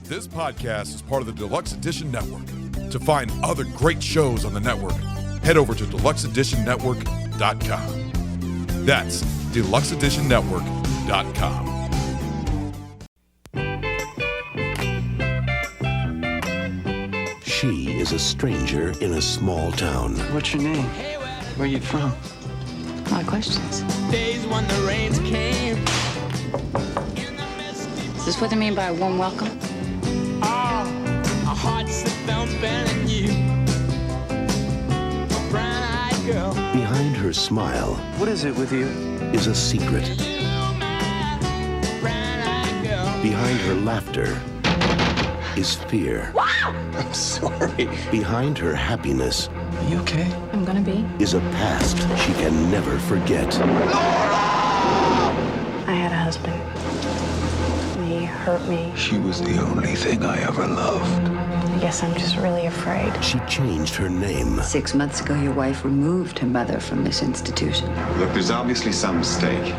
This podcast is part of the Deluxe Edition Network. To find other great shows on the network, head over to deluxeeditionnetwork.com. That's deluxeeditionnetwork.com. She is a stranger in a small town. What's your name? Where you from? A lot of questions. Days when the rains came. Is this what they mean by a warm welcome? Our hearts that thumping and you. A brown-eyed girl. Behind her smile What is it with you? is a secret. You, my brown-eyed girl. Behind her laughter is fear. I'm sorry. Behind her happiness Are you okay? I'm gonna be. is a past she can never forget. I had a husband. He hurt me. She was the only thing I ever loved. I guess I'm just really afraid. She changed her name. 6 months ago, your wife removed her mother from this institution. Look, there's obviously some mistake.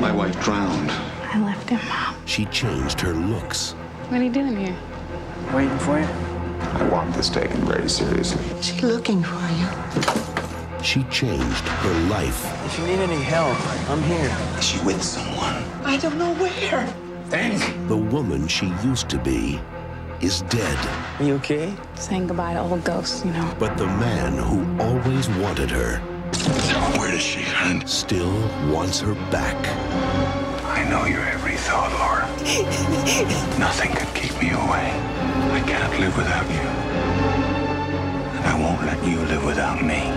My wife drowned. I left him, Mom. She changed her looks. What are you doing here? Waiting for you? I want this taken very seriously. She's looking for you. She changed her life. If you need any help, I'm here. Is she with someone? I don't know where. Think. The woman she used to be is dead. Are you okay? Saying goodbye to old ghosts, you know. But the man who always wanted her Where does she hunt? still wants her back. I know your every thought, Laura. Nothing could keep me away. I can't live without you. And I won't let you live without me.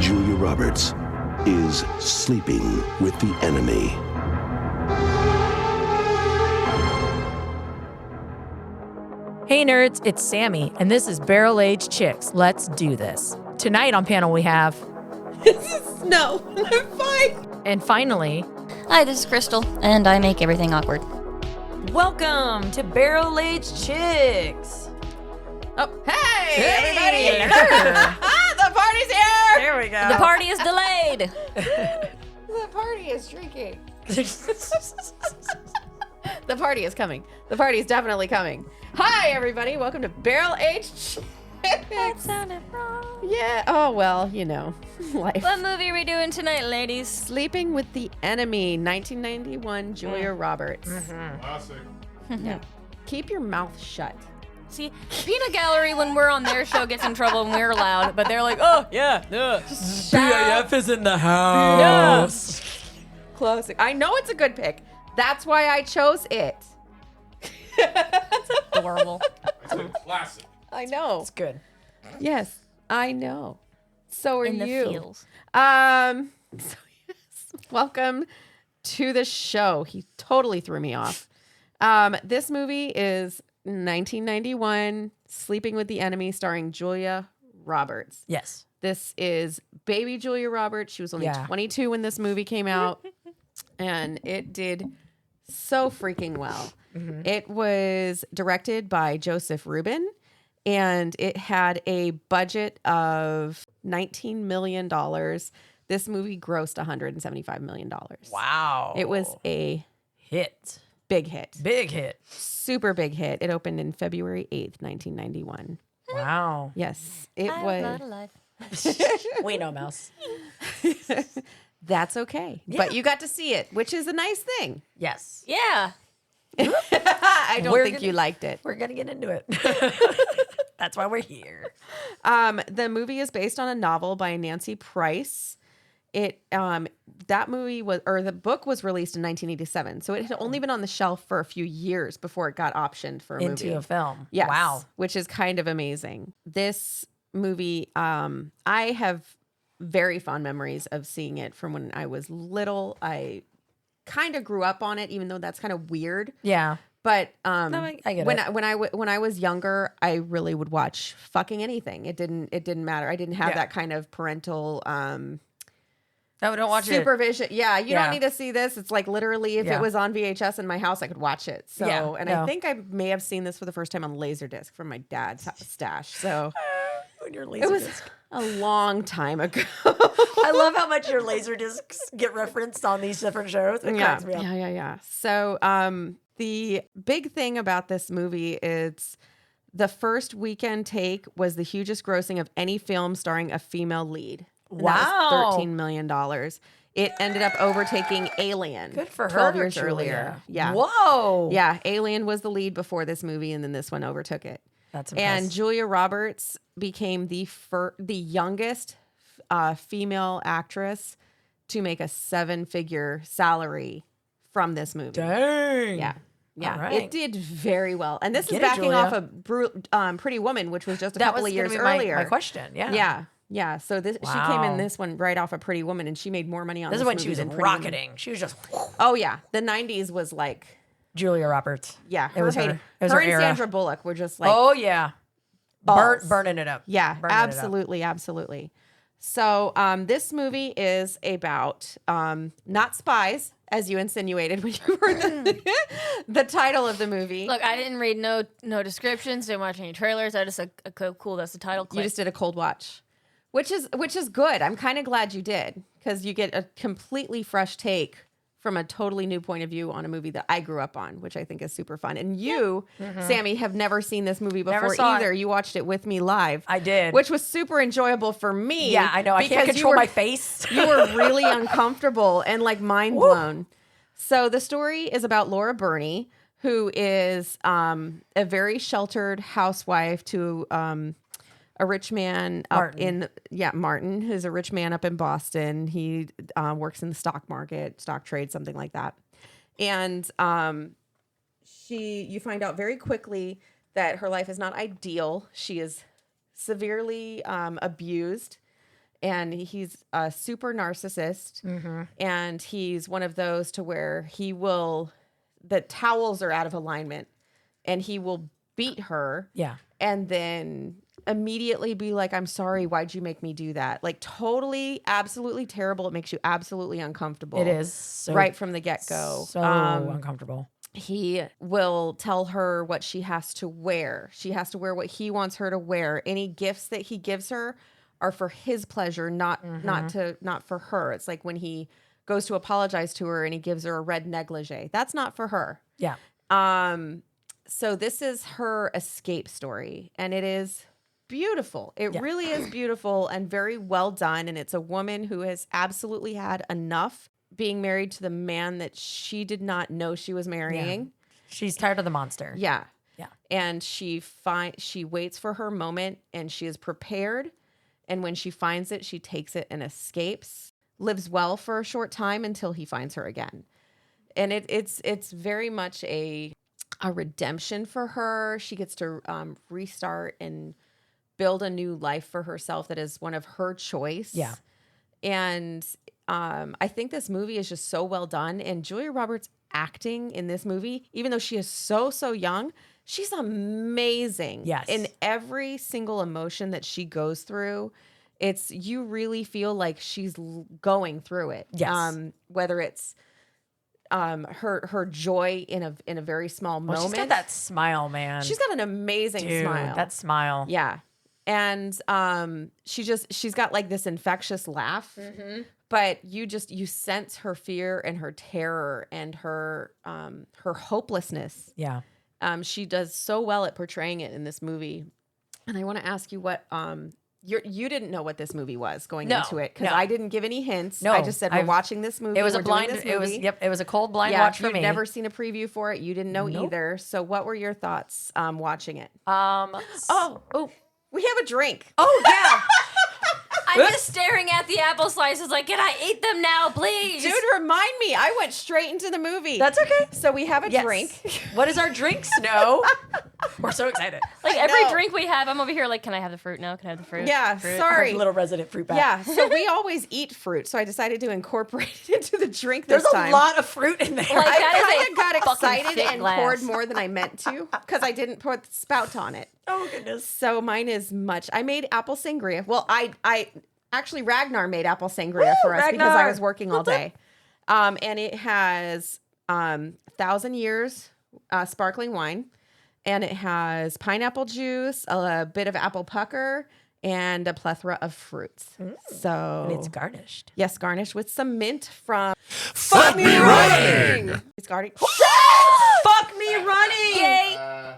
Julia Roberts is sleeping with the enemy. Hey nerds, it's Sammy, and this is Barrel Age Chicks. Let's do this. Tonight on panel we have... No, I'm fine. And finally, Hi, this is Crystal, and I make everything awkward. welcome to Barrel Age Chicks. Oh, hey, everybody! Yeah. The party's here. There we go. The party is delayed. The party is drinking. The party is coming. The party is definitely coming. Hi, everybody. Welcome to Barrel Age Chicks. That sounded wrong. Yeah. Oh well, you know, life. What movie are we doing tonight, ladies? Sleeping with the Enemy, 1991, Julia Roberts. Yeah. Keep your mouth shut. See, Peanut Gallery, when we're on their show, gets in trouble when we're loud, but they're like, oh, yeah. BAF is in the house. Close. I know it's a good pick. That's why I chose it. Adorable. Classic. I know. It's good. Yes, I know. So are In the you. feels. So yes, welcome to the show. He totally threw me off. This movie is 1991, Sleeping with the Enemy, starring Julia Roberts. Yes. This is baby Julia Roberts. She was only 22 when this movie came out, and it did so freaking well. Mm-hmm. It was directed by Joseph Rubin, and it had a budget of $19 million. This movie grossed $175 million. Wow. It was a hit. big hit. Big hit. Super big hit. It opened in February 8th, 1991. Wow. Yes, it I was. alive. We know, Mouse. That's okay. But you got to see it, which is a nice thing. Yes. Yeah. I don't We're think gonna- you liked it. We're going to get into it. That's why we're here. The movie is based on a novel by Nancy Price. That movie was, or the book was released in 1987. So it had only been on the shelf for a few years before it got optioned for a movie. Into a film. Yes, Wow. which is kind of amazing. This movie, I have very fond memories of seeing it from when I was little. I kind of grew up on it, even though that's kind of weird. Yeah. But I get when it. when I was younger, I really would watch fucking anything. It didn't matter. I didn't have that kind of parental No, don't watch supervision. Yeah, you Yeah. don't need to see this. It's like literally if Yeah. it was on VHS in my house, I could watch it. So, Yeah, and no. I think I may have seen this for the first time on Laserdisc from my dad's stash. So it. Your it was Laserdisc. a long time ago. I love how much your Laserdiscs get referenced on these different shows. It cracks me up. Yeah. So, The big thing about this movie is the first weekend take was the hugest grossing of any film starring a female lead. And that was $13 million. It ended up overtaking Alien. Good for her, 12 years Julia. earlier. Yeah. Whoa. Yeah. Alien was the lead before this movie, and then this one overtook it. That's impressive. And Julia Roberts became the youngest female actress to make a 7-figure salary from this movie. Dang. Yeah. Yeah. All right. It did very well. And this Get is it, backing Julia. off of Pretty Woman, which was just a couple of years earlier. My question. Yeah. Yeah. Yeah. So she came in Wow. this one right off of Pretty Woman, and she made more money on This this is when movie she was than Pretty Woman. rocketing. She was just Oh, yeah. The 90s was like, Julia Roberts. yeah. It was her. heyday. It was her her and era. Sandra Bullock were just like, Oh yeah. balls. Burning it up. Yeah, Burning it up. absolutely, absolutely. So this movie is about not spies, as you insinuated when you heard the title of the movie. Look, I didn't read no descriptions, didn't watch any trailers. I just cool. That's the title. You just did a cold watch, which is good. I'm kind of glad you did, because you get a completely fresh take from a totally new point of view on a movie that I grew up on, which I think is super fun. And you, Sammy, have never seen this movie before saw either. it. You watched it with me live. I did. Which was super enjoyable for me. Yeah, I know. I can't because control my face. You were really uncomfortable and like mind blown. So the story is about Laura Burney, who is a very sheltered housewife to a rich man Martin, who's a rich man up in Boston. He works in the stock market, stock trade, something like that. And you find out very quickly that her life is not ideal. She is severely abused, and he's a super narcissist. And he's one of those to where the towels are out of alignment, and he will beat her. Yeah. And then immediately be like, I'm sorry, why'd you make me do that? Like, totally, absolutely terrible. It makes you absolutely uncomfortable. It is so, right from the get-go. So uncomfortable. He will tell her what she has to wear. She has to wear what he wants her to wear. Any gifts that he gives her are for his pleasure, not for her. It's like when he goes to apologize to her and he gives her a red negligee. That's not for her. Yeah. So this is her escape story, and it is beautiful. It really is beautiful and very well done. And it's a woman who has absolutely had enough being married to the man that she did not know she was marrying. Yeah. She's tired of the monster. Yeah. Yeah. And she waits for her moment, and she is prepared. And when she finds it, she takes it and escapes, lives well for a short time until he finds her again. And it's very much a redemption for her. She gets to restart and build a new life for herself that is one of her choice. Yeah. And I think this movie is just so well done. And Julia Roberts acting in this movie, even though she is so young, she's amazing. Yes. In every single emotion that she goes through, you really feel like she's going through it. Yes. Whether it's her joy in a very small moment. She's got that smile, man. She's got an amazing smile. That smile. Yeah. And she's got like this infectious laugh, but you sense her fear and her terror and her hopelessness. Yeah. She does so well at portraying it in this movie. And I want to ask you what you didn't know what this movie was going into it, because I didn't give any hints. No, I just said we're watching this movie. It was we're a blind. doing this It was movie. It was a cold blind watch for you'd me. never seen a preview for it. You didn't know Nope. either. So what were your thoughts watching it? Oh, We have a drink. oh yeah. I'm just staring at the apple slices like, can I eat them now, please? Dude, remind me. I went straight into the movie. That's okay. So we have a Yes. drink. What is our drink, Snow? We're so excited. Like I every know. drink we have, I'm over here like, can I have the fruit now? Can I have the fruit? Yeah, Fruit. sorry. Our little resident fruit bat. Yeah, so we always eat fruit. So I decided to incorporate it into the drink this There's time. a lot of fruit in there. Like, that is I a kind of got fucking excited thick and glass. poured more than I meant to because I didn't put the spout on it. Oh goodness. So mine is much. I made apple sangria. Well, I actually Ragnar made apple sangria for us because I Ragnar. was working all day. And it has 1,000 years sparkling wine, and it has pineapple juice, a bit of apple pucker, and a plethora of fruits. So And it's garnished. Yes, garnished with some mint from Fuck Me Running! It's garnished. Fuck me running! Yay!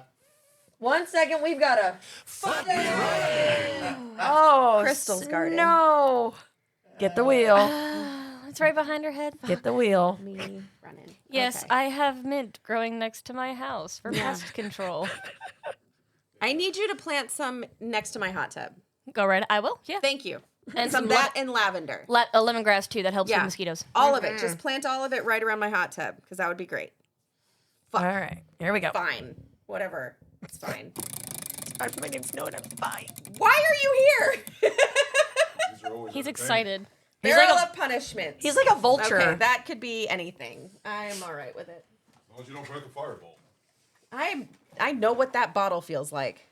1 second, we've got a fuck me running. Oh, Crystal's garden. No. Get the wheel. It's right behind her head. Get the wheel. Me running. Yes, Okay. I have mint growing next to my house for pest control. I need you to plant some next to my hot tub. Go right. I will. Yeah. Thank you. And some some that and lavender. lemongrass too. That helps Yeah. with mosquitoes. All of it. Just plant all of it right around my hot tub because that would be great. All right, here we go. Fine. Whatever. It's fine. I'm fucking snowed. I'm fine. Why are you here? He's excited. He's Barrel like a- of punishment. He's like a vulture. Okay, that could be anything. I'm all right with it. As long as you don't break a fireball. I know what that bottle feels like.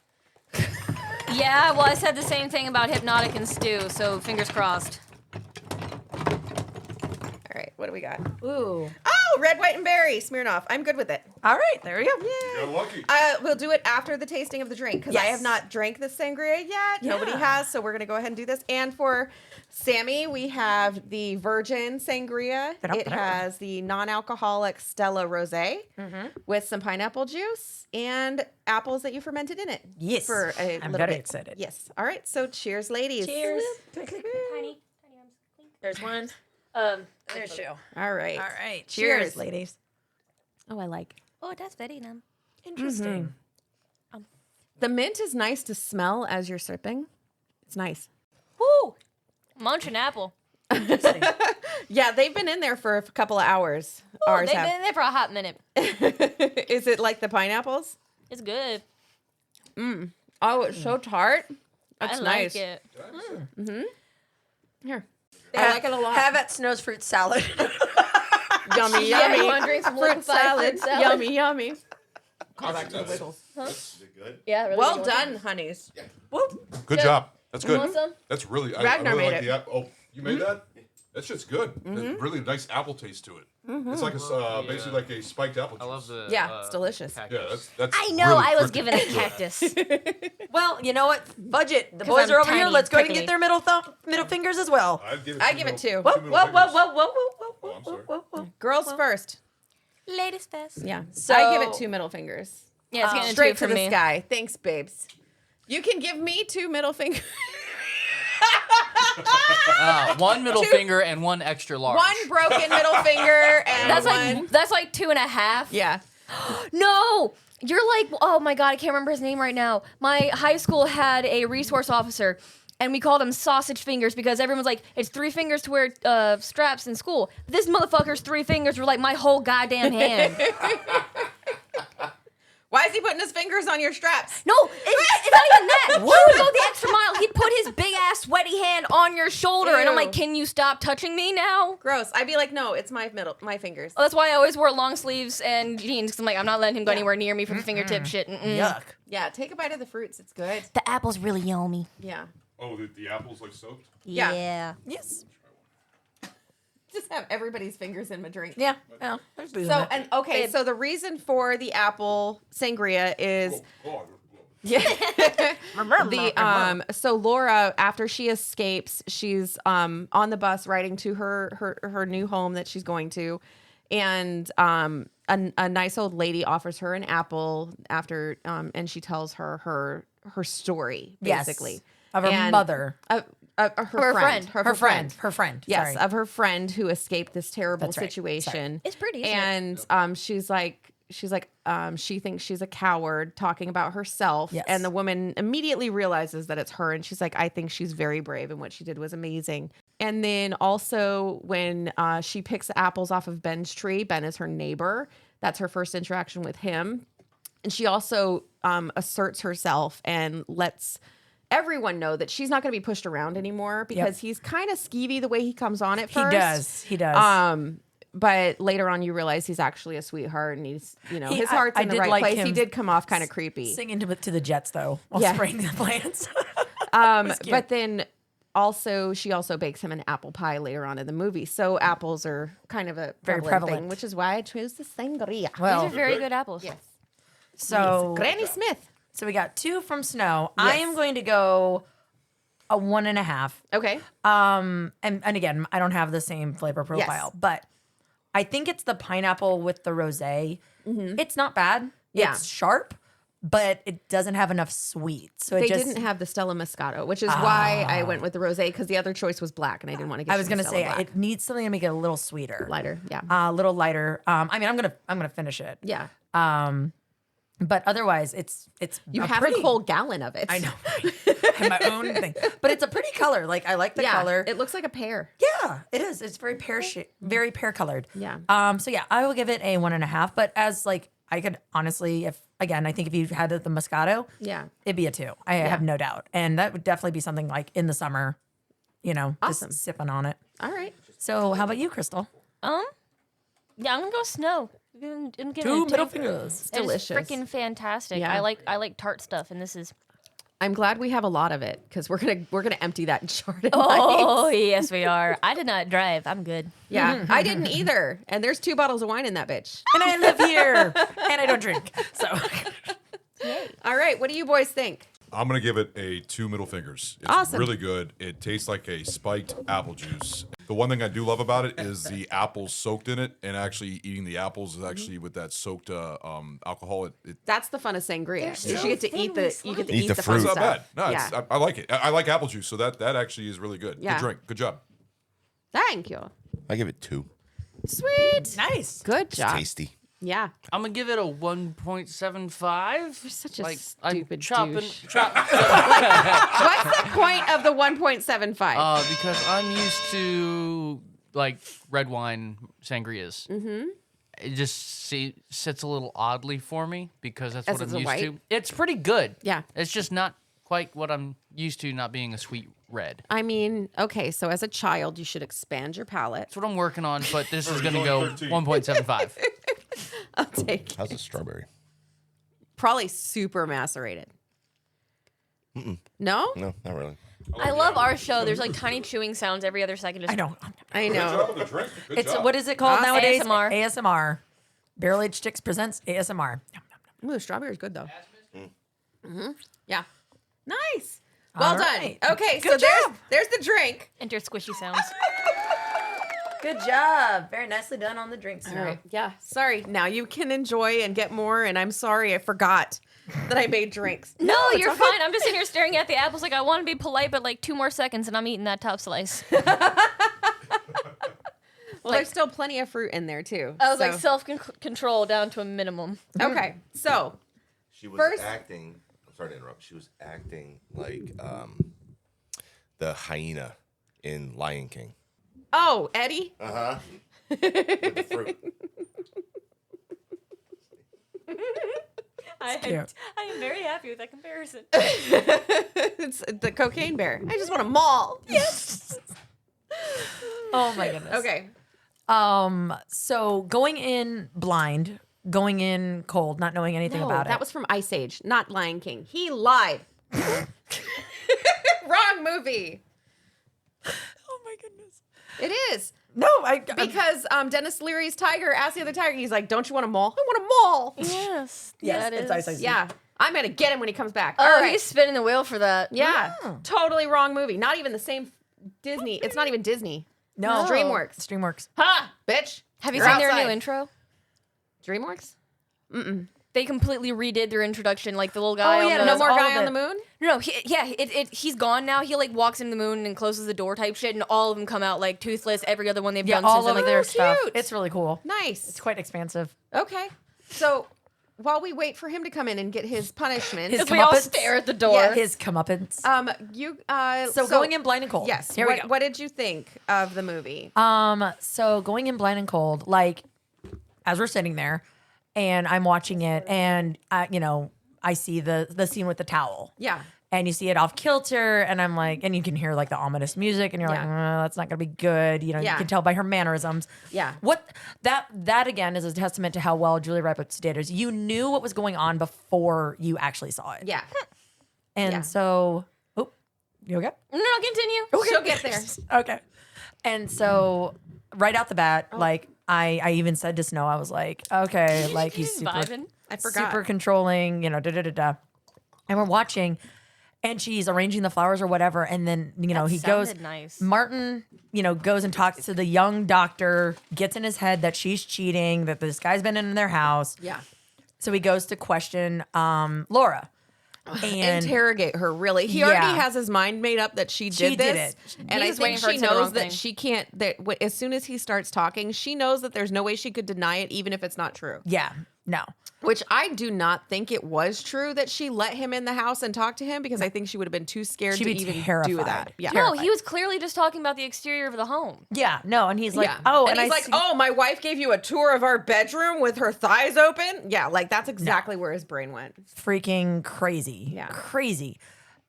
Yeah. Well, I said the same thing about Hypnotic and Stew. So fingers crossed. All right, what do we got? Ooh. Oh, red, white, and berry. Smirnoff. I'm good with it. All right, there we go. Got lucky. We'll do it after the tasting of the drink because I Yes. have not drank the sangria yet. Nobody has, so we're gonna go ahead and do this. And for Sammy, we have the virgin sangria. It has the non-alcoholic Stella Rosé with some pineapple juice and apples that you fermented in it. Yes. for a I'm little very bit. excited. Yes. All right. So cheers, ladies. Cheers. Tiny arms. There's one. There's two. All right. All right. Cheers. Cheers, ladies. Oh, I like. Oh, that's very numb. Interesting. The mint is nice to smell as you're sipping. It's nice. Woo! Munch an apple. Yeah, they've been in there for a couple of hours. Oh, Ours they've have. been in there for a hot minute. Is it like the pineapples? It's good. Oh, it's so tart. I That's like nice. it. Here. I like it a lot. Have at Snow's fruit salad. Yummy, Yeah, yummy. you wanna drink some fruit liquefied salad. fruit salad? Yummy, yummy. Call back to the wiggles. Is it good? Yeah, really Well good. done, honeys. Good job. That's good. want some? That's really. I Ragnar really made like it. the apple. Oh, you made that? That shit's good. There's really nice apple taste to it. It's like a basically like a spiked apple juice. I love the. Yeah, it's delicious. cactus. Yeah, that's. I know. really I was freaking given a good. cactus. Well, you know what? Budget. The 'Cause boys I'm are over here. tiny Let's and go ahead and prickly. get their middle fingers as well. I'd give it. I give it two. Whoa, middle whoa, whoa, fingers. whoa, whoa, whoa, Oh, whoa, I'm sorry. whoa, whoa. Girls first. Ladies first. Yeah. So- I give it two middle fingers. Yeah, it's getting a Straight two to from the me. sky. Thanks, babes. You can give me two middle fingers. One middle finger and one extra large. One broken middle finger and That's one. like 2.5. Yeah. No, you're like, oh my god, I can't remember his name right now. My high school had a resource officer, and we called him Sausage Fingers because everyone's like, it's 3 fingers to wear straps in school. This motherfucker's 3 fingers were like my whole goddamn hand. Why is he putting his fingers on your straps? No, it's not even that. He would go the extra mile. He'd put his big ass sweaty hand on your shoulder, and I'm like, Ew. can you stop touching me now? Gross. I'd be like, no, it's my fingers. Well, that's why I always wore long sleeves and jeans, because I'm like, I'm not letting him go anywhere near me for the fingertip shit. Yuck. Yeah, take a bite of the fruits. It's good. The apple's really yummy. Yeah. Oh, the apple's like soaked. Yeah. Yes. Just have everybody's fingers in my drink. Yeah. Well, there's booze in So it. and okay, Babe. so the reason for the apple sangria is Oh, so Laura, after she escapes, she's on the bus riding to her new home that she's going to, and a nice old lady offers her an apple after and she tells her story basically Yes. Of her And- mother. her friend. Her friend. Yes, Sorry. of her friend who escaped this terrible That's right. situation. It's pretty, isn't it? And she's like she thinks she's a coward talking about herself. Yes. And the woman immediately realizes that it's her, and she's like, I think she's very brave, and what she did was amazing. And then also when she picks apples off of Ben's tree, Ben is her neighbor. That's her first interaction with him. And she also asserts herself and lets everyone know that she's not going to be pushed around anymore because he's kind of skeevy the way he comes on at first. He does. But later on, you realize he's actually a sweetheart, and he's, his heart's I in the did right like place. him He did come off kind of creepy. Singing to the Jets, though, while Yeah. spraying the plants. But then she also bakes him an apple pie later on in the movie. So apples are kind of a Very prevalent prevalent. thing, which is why I chose the sangria. Well, These are very good apples. Yes. so Granny Smith. So we got 2 from Snow. I Yes. am going to go a 1.5. Okay. And again, I don't have the same flavor profile, but I think it's the pineapple with the rosé. It's not bad. Yeah. It's sharp, but it doesn't have enough sweet. So They it just didn't have the Stella Moscato, which is why I went with the rosé because the other choice was black, and I didn't want to get. I was going gonna to say black. it needs something to make it a little sweeter, lighter. Yeah. a little lighter. I mean, I'm gonna finish it. Yeah. But otherwise, it's You a have pretty, a whole gallon of it. I know. I have my own thing, but it's a pretty color. Like I like the color. It looks like a pear. Yeah, it is. It's very very pear colored. Yeah. So yeah, I will give it a 1.5. But as like I could honestly, I think if you had the Moscato, it'd be a 2. I have no doubt, and that would definitely be something like in the summer, Awesome. just sipping on it. All right. So how about you, Crystal? Yeah, I'm gonna go snow. I'm gonna give it a 2 middle 2. fingers. It's delicious. freaking fantastic. Yeah. I like tart stuff, and this is. I'm glad we have a lot of it because we're gonna empty that jar tonight. Oh yes, we are. I did not drive. I'm good. Yeah, I didn't either. And there's 2 bottles of wine in that bitch. And I live here, and I don't drink. So All right, what do you boys think? I'm gonna give it a 2 middle fingers. It's Awesome. really good. It tastes like a spiked apple juice. The one thing I do love about it is the apples soaked in it, and actually eating the apples is actually with that soaked alcohol. That's the fun of sangria. Is you get to eat the Eat the fun fruit. It's not stuff. bad. No, yeah. I like it. I like apple juice, so that actually is really good. Yeah. Good drink. Good job. Thank you. I give it 2. Sweet. nice. Good It's job. tasty. Yeah. I'm gonna give it a 1.75. You're such a Like stupid I'm douche. chop. What's the point of the 1.75? Because I'm used to like red wine sangrias. Mm-hmm. It just sits a little oddly for me because that's As what it's I'm a used white? to. It's pretty good. Yeah. It's just not quite what I'm used to, not being a sweet red. I mean, okay, so as a child, you should expand your palate. That's what I'm working on, but this is gonna only go 13. 1.75. I'll take it. How's the strawberry? Probably super macerated. No? No, not really. I love our show. There's like tiny chewing sounds every other second. Just, I know. I Good know. job with the drink. Good It's job. what is it called nowadays? ASMR. ASMR. Barrel Aged Chicks presents ASMR. Ooh, the strawberry's good, though. Mm-hmm. Yeah. Nice. Well All done. right. Okay, Good so job. there's the drink. Enter squishy sounds. Good job. Very nicely done on the drinks. All right. Yeah. Sorry. Now you can enjoy and get more. And I'm sorry I forgot that I made drinks. No, it's you're all good. fine. I'm just sitting here staring at the apples like I want to be polite, but like 2 more seconds and I'm eating that top slice. Well, there's still plenty of fruit in there too. I was so- like self-control down to a minimum. Okay. So She was First- acting. I'm sorry to interrupt. She was acting like the hyena in Lion King. oh, Eddie. With the fruit. Cute. I am very happy with that comparison. It's the cocaine bear. I just want a mall. Yes. Oh my goodness. Okay. So going in blind, going in cold, not knowing anything No, about that it. was from Ice Age, not Lion King. He lied. Wrong movie. Oh my goodness. It is. No, Because Dennis Leary's tiger asked the other tiger, he's like, don't you want a mall? I want a mall. Yes. Yes, that it's is. Ice Ice. Yeah. I'm going to get him when he comes back. Oh, All right. he's spinning the wheel for that. Yeah. Totally wrong movie. Not even the same Disney. It's not even Disney. No. It's DreamWorks. It's DreamWorks. Ha! Bitch. Have you You're seen their outside. new intro? DreamWorks? They completely redid their introduction, like the little guy. Oh, on yeah, the, No Does more all guy of on it. the moon? No, he's gone now. He like walks in the moon and closes the door type shit, and all of them come out like toothless. Every other one they've Yeah, done all since. of I'm like, their they're stuff. cute. It's really cool. Nice. It's quite expansive. Okay. So while we wait for him to come in and get his punishment, His we all comeuppance. stare at the door. Yes. His comeuppance. so going in blind and cold. Yes. Here we go. What did you think of the movie? So going in blind and cold, like as we're sitting there, and I'm watching it, and I see the scene with the towel. Yeah. And you see it off kilter, and I'm like, and you can hear like the ominous music, and you're like, that's not gonna be good. You Yeah. can tell by her mannerisms. Yeah. What that again is a testament to how well Julie Roberts did. Is you knew what was going on before you actually saw it. Yeah. And Yeah. so, oh, you okay? No, continue. She'll get there. Okay. And so right out the bat, like I even said to Snow, I was like, okay, like he's super, vibing. I forgot. super controlling, da da da da. And we're watching, and she's arranging the flowers or whatever. And then, he goes, sounded nice. Martin, goes and talks to the young doctor, gets in his head that she's cheating, that this guy's been in their house. Yeah. So he goes to question Laura. And interrogate her, really. He already has his mind made up that she did this. And I think she knows that she can't, as soon as he starts talking, she knows that there's no way she could deny it, even if it's not true. Yeah, no. Which I do not think it was true that she let him in the house and talk to him, because I think she would have been too scared to even do that. Yeah. No, he was clearly just talking about the exterior of the home. Yeah, no, and he's like, and he's like, oh, my wife gave you a tour of our bedroom with her thighs open? Yeah, like that's exactly where his brain went. Freaking crazy. Yeah. Crazy.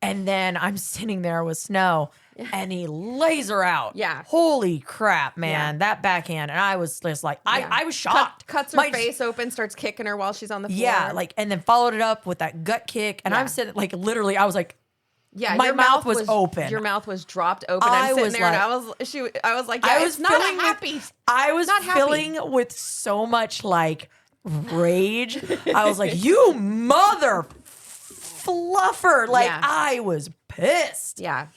And then I'm sitting there with Snow, and he lays her out. Yeah. Holy crap, man. Yeah. That backhand. And I was just like, I was shocked. Cuts her face open, starts kicking her while she's on the floor. Yeah, and then followed it up with that gut kick. And I'm sitting, literally, I was like, my mouth was open. Your mouth was dropped open. I'm sitting there, and I was like, yeah, I was not happy. I was filling with so much rage. I was like, you mother fluffer. I was pissed. Yeah.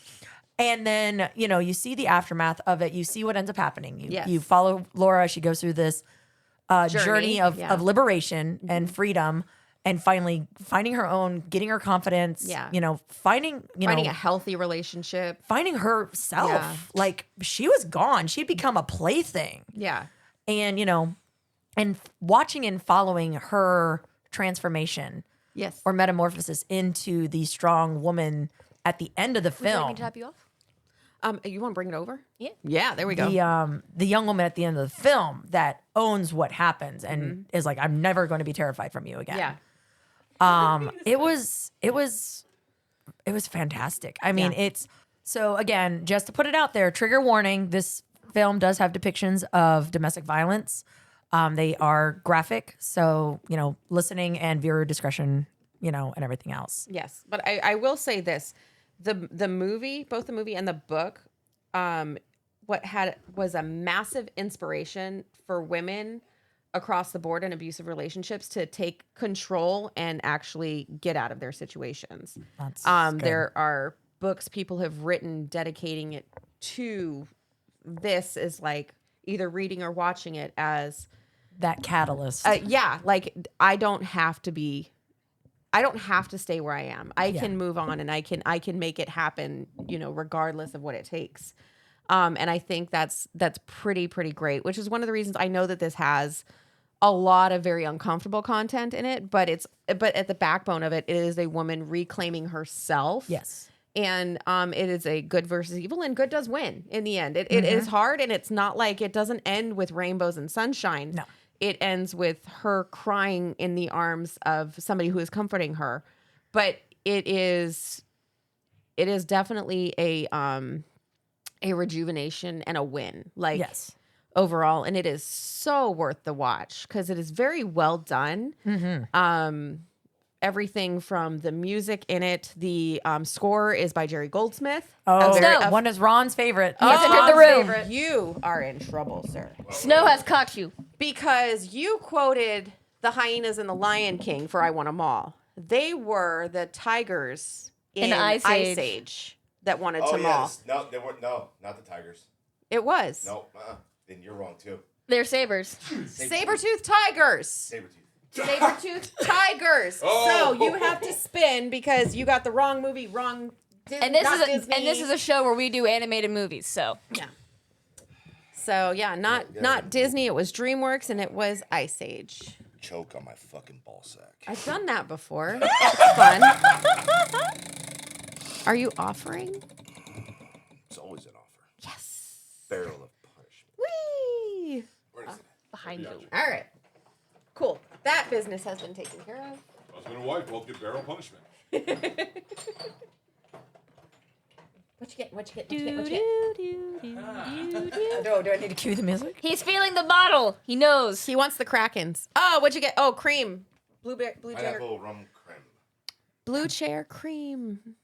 And then, you see the aftermath of it. You see what ends up happening. You follow Laura. She goes through this journey of liberation and freedom, and finally finding her own, getting her confidence. Yeah. Finding a healthy relationship. Finding herself. Yeah. She was gone. She'd become a plaything. Yeah. And, and watching and following her transformation. Yes. Or metamorphosis into the strong woman at the end of the film. Would you like me to tap you off? You want to bring it over? Yeah. Yeah, there we go. The young woman at the end of the film that owns what happens and is like, I'm never going to be terrified from you again. Yeah. It was fantastic. I mean, so again, just to put it out there, trigger warning, this film does have depictions of domestic violence. They are graphic, so, listening and viewer discretion, and everything else. Yes, but I will say this. The movie, both the movie and the book, was a massive inspiration for women across the board in abusive relationships to take control and actually get out of their situations. That's there are books people have written dedicating it to this, as either reading or watching it as that catalyst. I don't have to stay where I am. I can move on, and I can make it happen, regardless of what it takes. And I think that's pretty great, which is one of the reasons I know that this has a lot of very uncomfortable content in it, but at the backbone of it, it is a woman reclaiming herself. Yes. And it is a good versus evil, and good does win in the end. It is hard, and it's not it doesn't end with rainbows and sunshine. No. It ends with her crying in the arms of somebody who is comforting her. But it is definitely a rejuvenation and a win. Yes. Overall, and it is so worth the watch because it is very well done. Everything from the music in it, the score is by Jerry Goldsmith. One is Ron's favorite. He's entered the room. Favorite. You are in trouble, sir. Snow has caught you. Because you quoted the hyenas in the Lion King for I Want 'Em All. They were the tigers in Ice Age that wanted to maul. No, they weren't. No, not the tigers. It was. No, then you're wrong too. They're sabers. Saber-toothed tigers. Saber-toothed tigers. So you have to spin because you got the wrong movie, wrong. And this is a show where we do animated movies. So yeah. So yeah, not Disney. It was DreamWorks, and it was Ice Age. Choke on my fucking ballsack. I've done that before. It's fun. Are you offering? It's always an offer. Yes. Barrel of punishment. Whee! Where is it? Behind you. All right. Cool. That business has been taken care of. Husband and wife both get barrel punishment. What you get? Do I need to cue the music? He's feeling the bottle. He knows. He wants the Krakens. Oh, what'd you get? Oh, cream. Blue chair. Pineapple rum creme. Blue chair cream.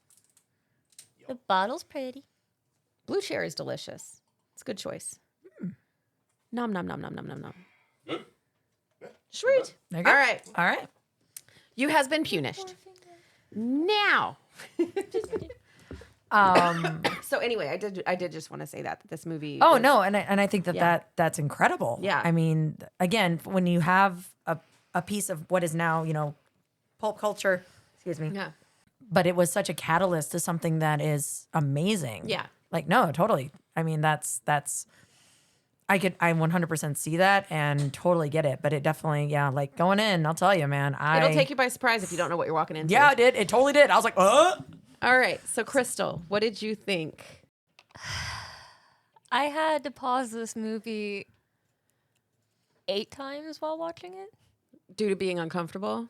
The bottle's pretty. Blue chair is delicious. It's a good choice. Nom nom nom nom nom nom nom. Good. Sweet. There you go. All right. All right. You has been punished. Now, So anyway, I did just want to say that this movie. Oh is- no, and I think that's incredible. Yeah. I mean, again, when you have a piece of what is now, pulp culture, excuse me. Yeah. But it was such a catalyst to something that is amazing. Yeah. Like, no, totally. I mean, that's I 100% see that and totally get it. But it definitely, like going in, I'll tell you, man, It'll take you by surprise if you don't know what you're walking into. Yeah, it did. It totally did. I was like, All right. So Crystal, what did you think? I had to pause this movie 8 times while watching it. Due to being uncomfortable?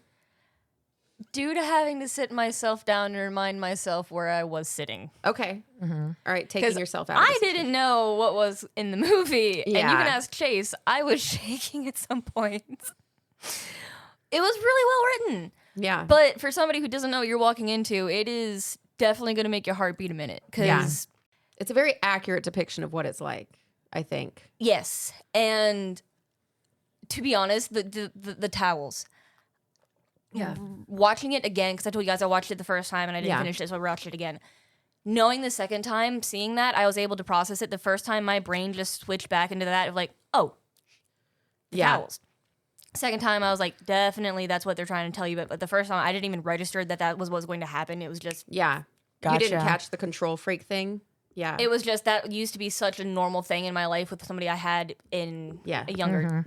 Due to having to sit myself down and remind myself where I was sitting. Okay. All right, taking 'Cause yourself out. I didn't know what was in the movie. And you Yeah. can ask Chase. I was shaking at some points. It was really well written. Yeah. But for somebody who doesn't know what you're walking into, it is definitely going to make your heart beat a minute. Because it's a very accurate depiction of what it's like, I think. yes. And to be honest, the towels. Yeah. Watching it again, because I told you guys I watched it the first time and I didn't finish it, so I watched it again. Knowing the second time, seeing that, I was able to process it. The first time, my brain just switched back into that of like, oh, the towels. Second time, I was like, definitely that's what they're trying to tell you. But the first time, I didn't even register that was what was going to happen. It was just... Yeah. Gotcha. You didn't catch the control freak thing? Yeah. It was just that used to be such a normal thing in my life with somebody I had in a younger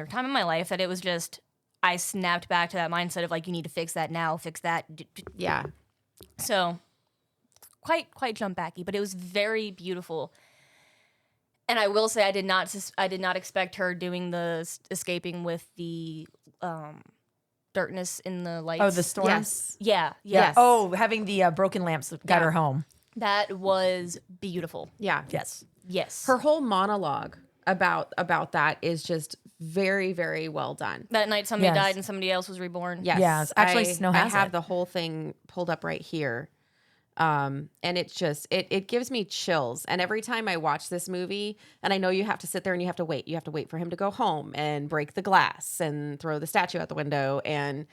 time in my life that it was just... I snapped back to that mindset of like, you need to fix that now, fix that. Yeah. So quite jump backy, but it was very beautiful. And I will say I did not expect her doing the escaping with the darkness in the lights. Oh, the storms? Yes. Yeah. Yes. Oh, having the broken lamps that got her home. That was beautiful. Yeah. Yes. Yes. Her whole monologue about that is just very, very well done. That night somebody died and somebody else was reborn. Yes. Yes. Actually, Snow I has have it. the whole thing pulled up right here. And it's just, it gives me chills. And every time I watch this movie, and I know you have to sit there and you have to wait for him to go home and break the glass and throw the statue out the window and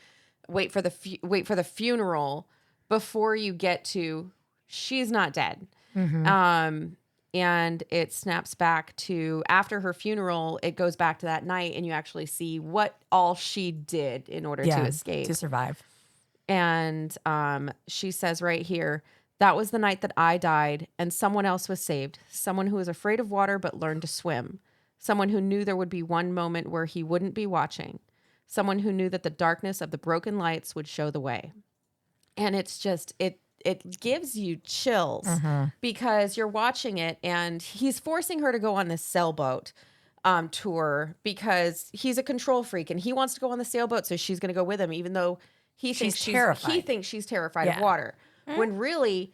wait for the funeral before you get to, she's not dead. And it snaps back to after her funeral, it goes back to that night and you actually see what all she did in order to escape. To survive. And she says right here, that was the night that I died and someone else was saved. Someone who was afraid of water but learned to swim. Someone who knew there would be one moment where he wouldn't be watching. Someone who knew that the darkness of the broken lights would show the way. And it's just, it gives you chills because you're watching it and he's forcing her to go on this sailboat tour because he's a control freak and he wants to go on the sailboat. So she's going to go with him, even though he thinks she's terrified of water. When really,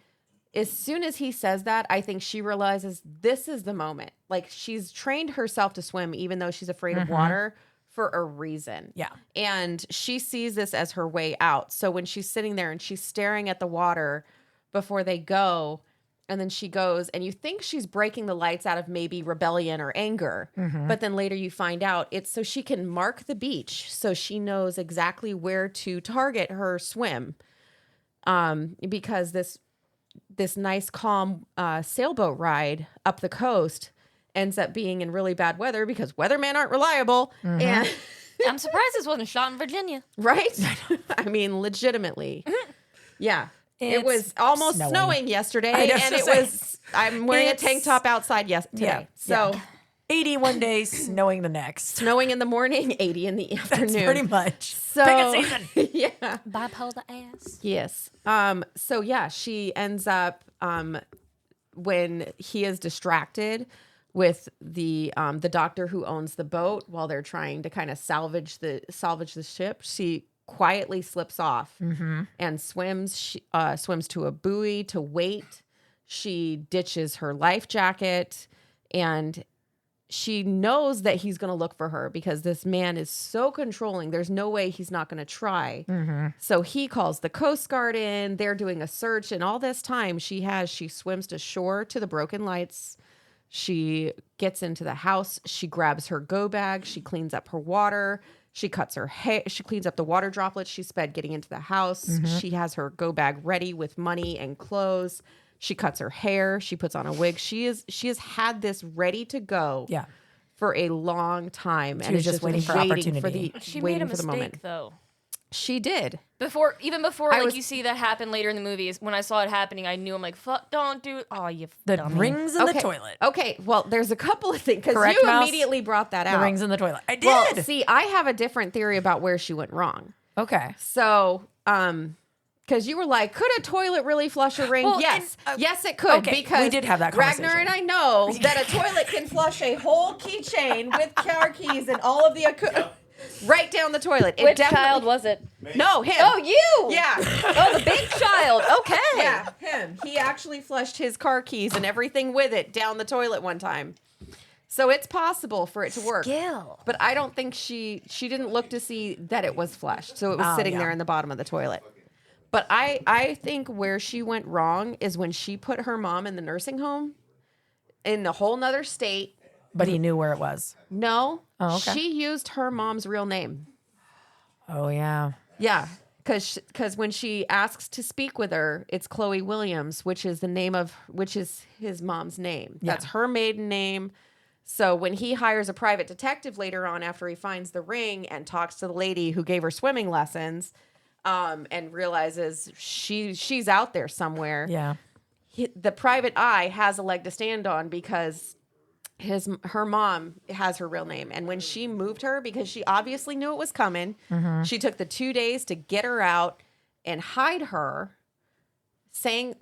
as soon as he says that, I think she realizes this is the moment. Like she's trained herself to swim, even though she's afraid of water for a reason. Yeah. And she sees this as her way out. So when she's sitting there and she's staring at the water before they go, and then she goes, and you think she's breaking the lights out of maybe rebellion or anger. But then later you find out it's so she can mark the beach so she knows exactly where to target her swim. Because this nice, calm sailboat ride up the coast ends up being in really bad weather because weathermen aren't reliable. And I'm surprised this wasn't shot in Virginia. right? I mean, legitimately. Yeah. It was almost snowing yesterday. And it was, I'm wearing a tank top outside today. Yeah. So 80 one day, snowing the next. snowing in the morning, 80 in the afternoon. That's pretty much. So, Pick a season. yeah. Bipolar ass. Yes. So yeah, she ends up when he is distracted with the doctor who owns the boat while they're trying to kind of salvage the ship. She quietly slips off and swims. She swims to a buoy to wait. She ditches her life jacket and she knows that he's going to look for her because this man is so controlling. There's no way he's not going to try. So he calls the Coast Guard in. They're doing a search. And all this time she swims to shore to the broken lights. She gets into the house. She grabs her go bag. She cleans up her water. She cuts her hair. She cleans up the water droplets she sped getting into the house. She has her go bag ready with money and clothes. She cuts her hair. She puts on a wig. She has had this ready to go. Yeah. For a long time, She was just waiting for opportunity. She waiting made a for the moment. mistake though. She did. Even before you see that happen later in the movies, when I saw it happening, I knew I'm like, fuck, don't do it. Oh, you The dummy. rings in the toilet. Okay, well, there's a couple of things because Correct, you Mouse? immediately brought that out. The rings in the toilet. I did. Well, see, I have a different theory about where she went wrong. Okay. So, because you were like, could a toilet really flush a ring? Well, Yes. and, Yes, it could. okay, Because we did have that Ragnar conversation. and I know that a toilet can flush a whole keychain with car keys and all of the right down the toilet. It Which definitely- child was it? No, him. Oh, you. Yeah. Oh, the big child. Okay. Yeah, him. He actually flushed his car keys and everything with it down the toilet one time. So it's possible for it to work. Skill. But I don't think she didn't look to see that it was flushed. So it was sitting there in the bottom of the toilet. But I think where she went wrong is when she put her mom in the nursing home in a whole nother state. But he knew where it was. No. Oh, okay. She used her mom's real name. Oh, yeah. Yeah. Because when she asks to speak with her, it's Chloe Williams, which is his mom's name. Yeah. That's her maiden name. So when he hires a private detective later on after he finds the ring and talks to the lady who gave her swimming lessons, and realizes she's out there somewhere. Yeah. The private eye has a leg to stand on because her mom has her real name. And when she moved her, because she obviously knew it was coming, she took the 2 days to get her out and hide her,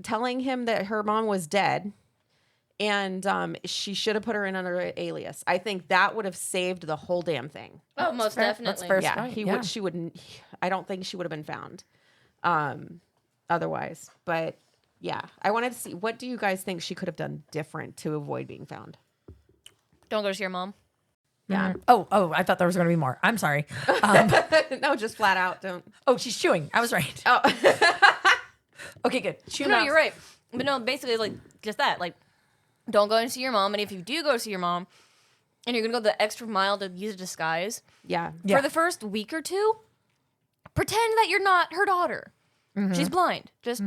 telling him that her mom was dead. And she should have put her in under an alias. I think that would have saved the whole damn thing. Oh, most definitely. That's fair. I don't think she would have been found otherwise. But yeah, I wanted to see, what do you guys think she could have done different to avoid being found? Don't go to see your mom. Yeah. Oh, I thought there was going to be more. I'm sorry. No, just flat out don't. Oh, she's chewing. I was right. Oh. Okay, good. No, you're right. But no, basically, it's like just that. Like, don't go and see your mom. And if you do go to see your mom, and you're gonna go the extra mile to use a disguise, Yeah. for the first week or two, pretend that you're not her daughter. She's blind. Just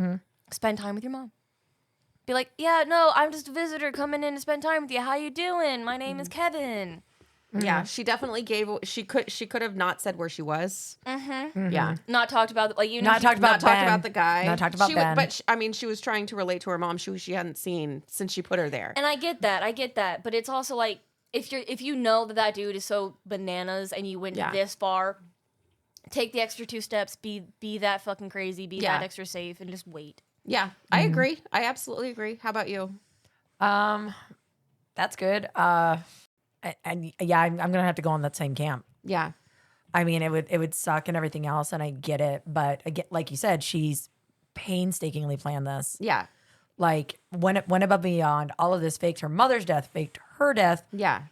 spend time with your mom. Be like, yeah, no, I'm just a visitor coming in to spend time with you. How you doing? My name is Kevin. Yeah, she definitely she could have not said where she was. Yeah. Not talked about Not talked about Not talked Ben. about the guy. Not talked about she Ben. But I mean, she was trying to relate to her mom, who she hadn't seen since she put her there. And I get that. But it's also like, if you know that dude is so bananas and you went this far, take the extra 2 steps, be that fucking crazy, be that extra safe, and just wait. Yeah, I agree. I absolutely agree. How about you? That's good. And yeah, I'm gonna have to go on that same camp. Yeah. I mean, it would suck and everything else, and I get it. But again, like you said, she's painstakingly planned this. Yeah. Like went above and beyond. All of this faked her mother's death, faked her death. Yeah.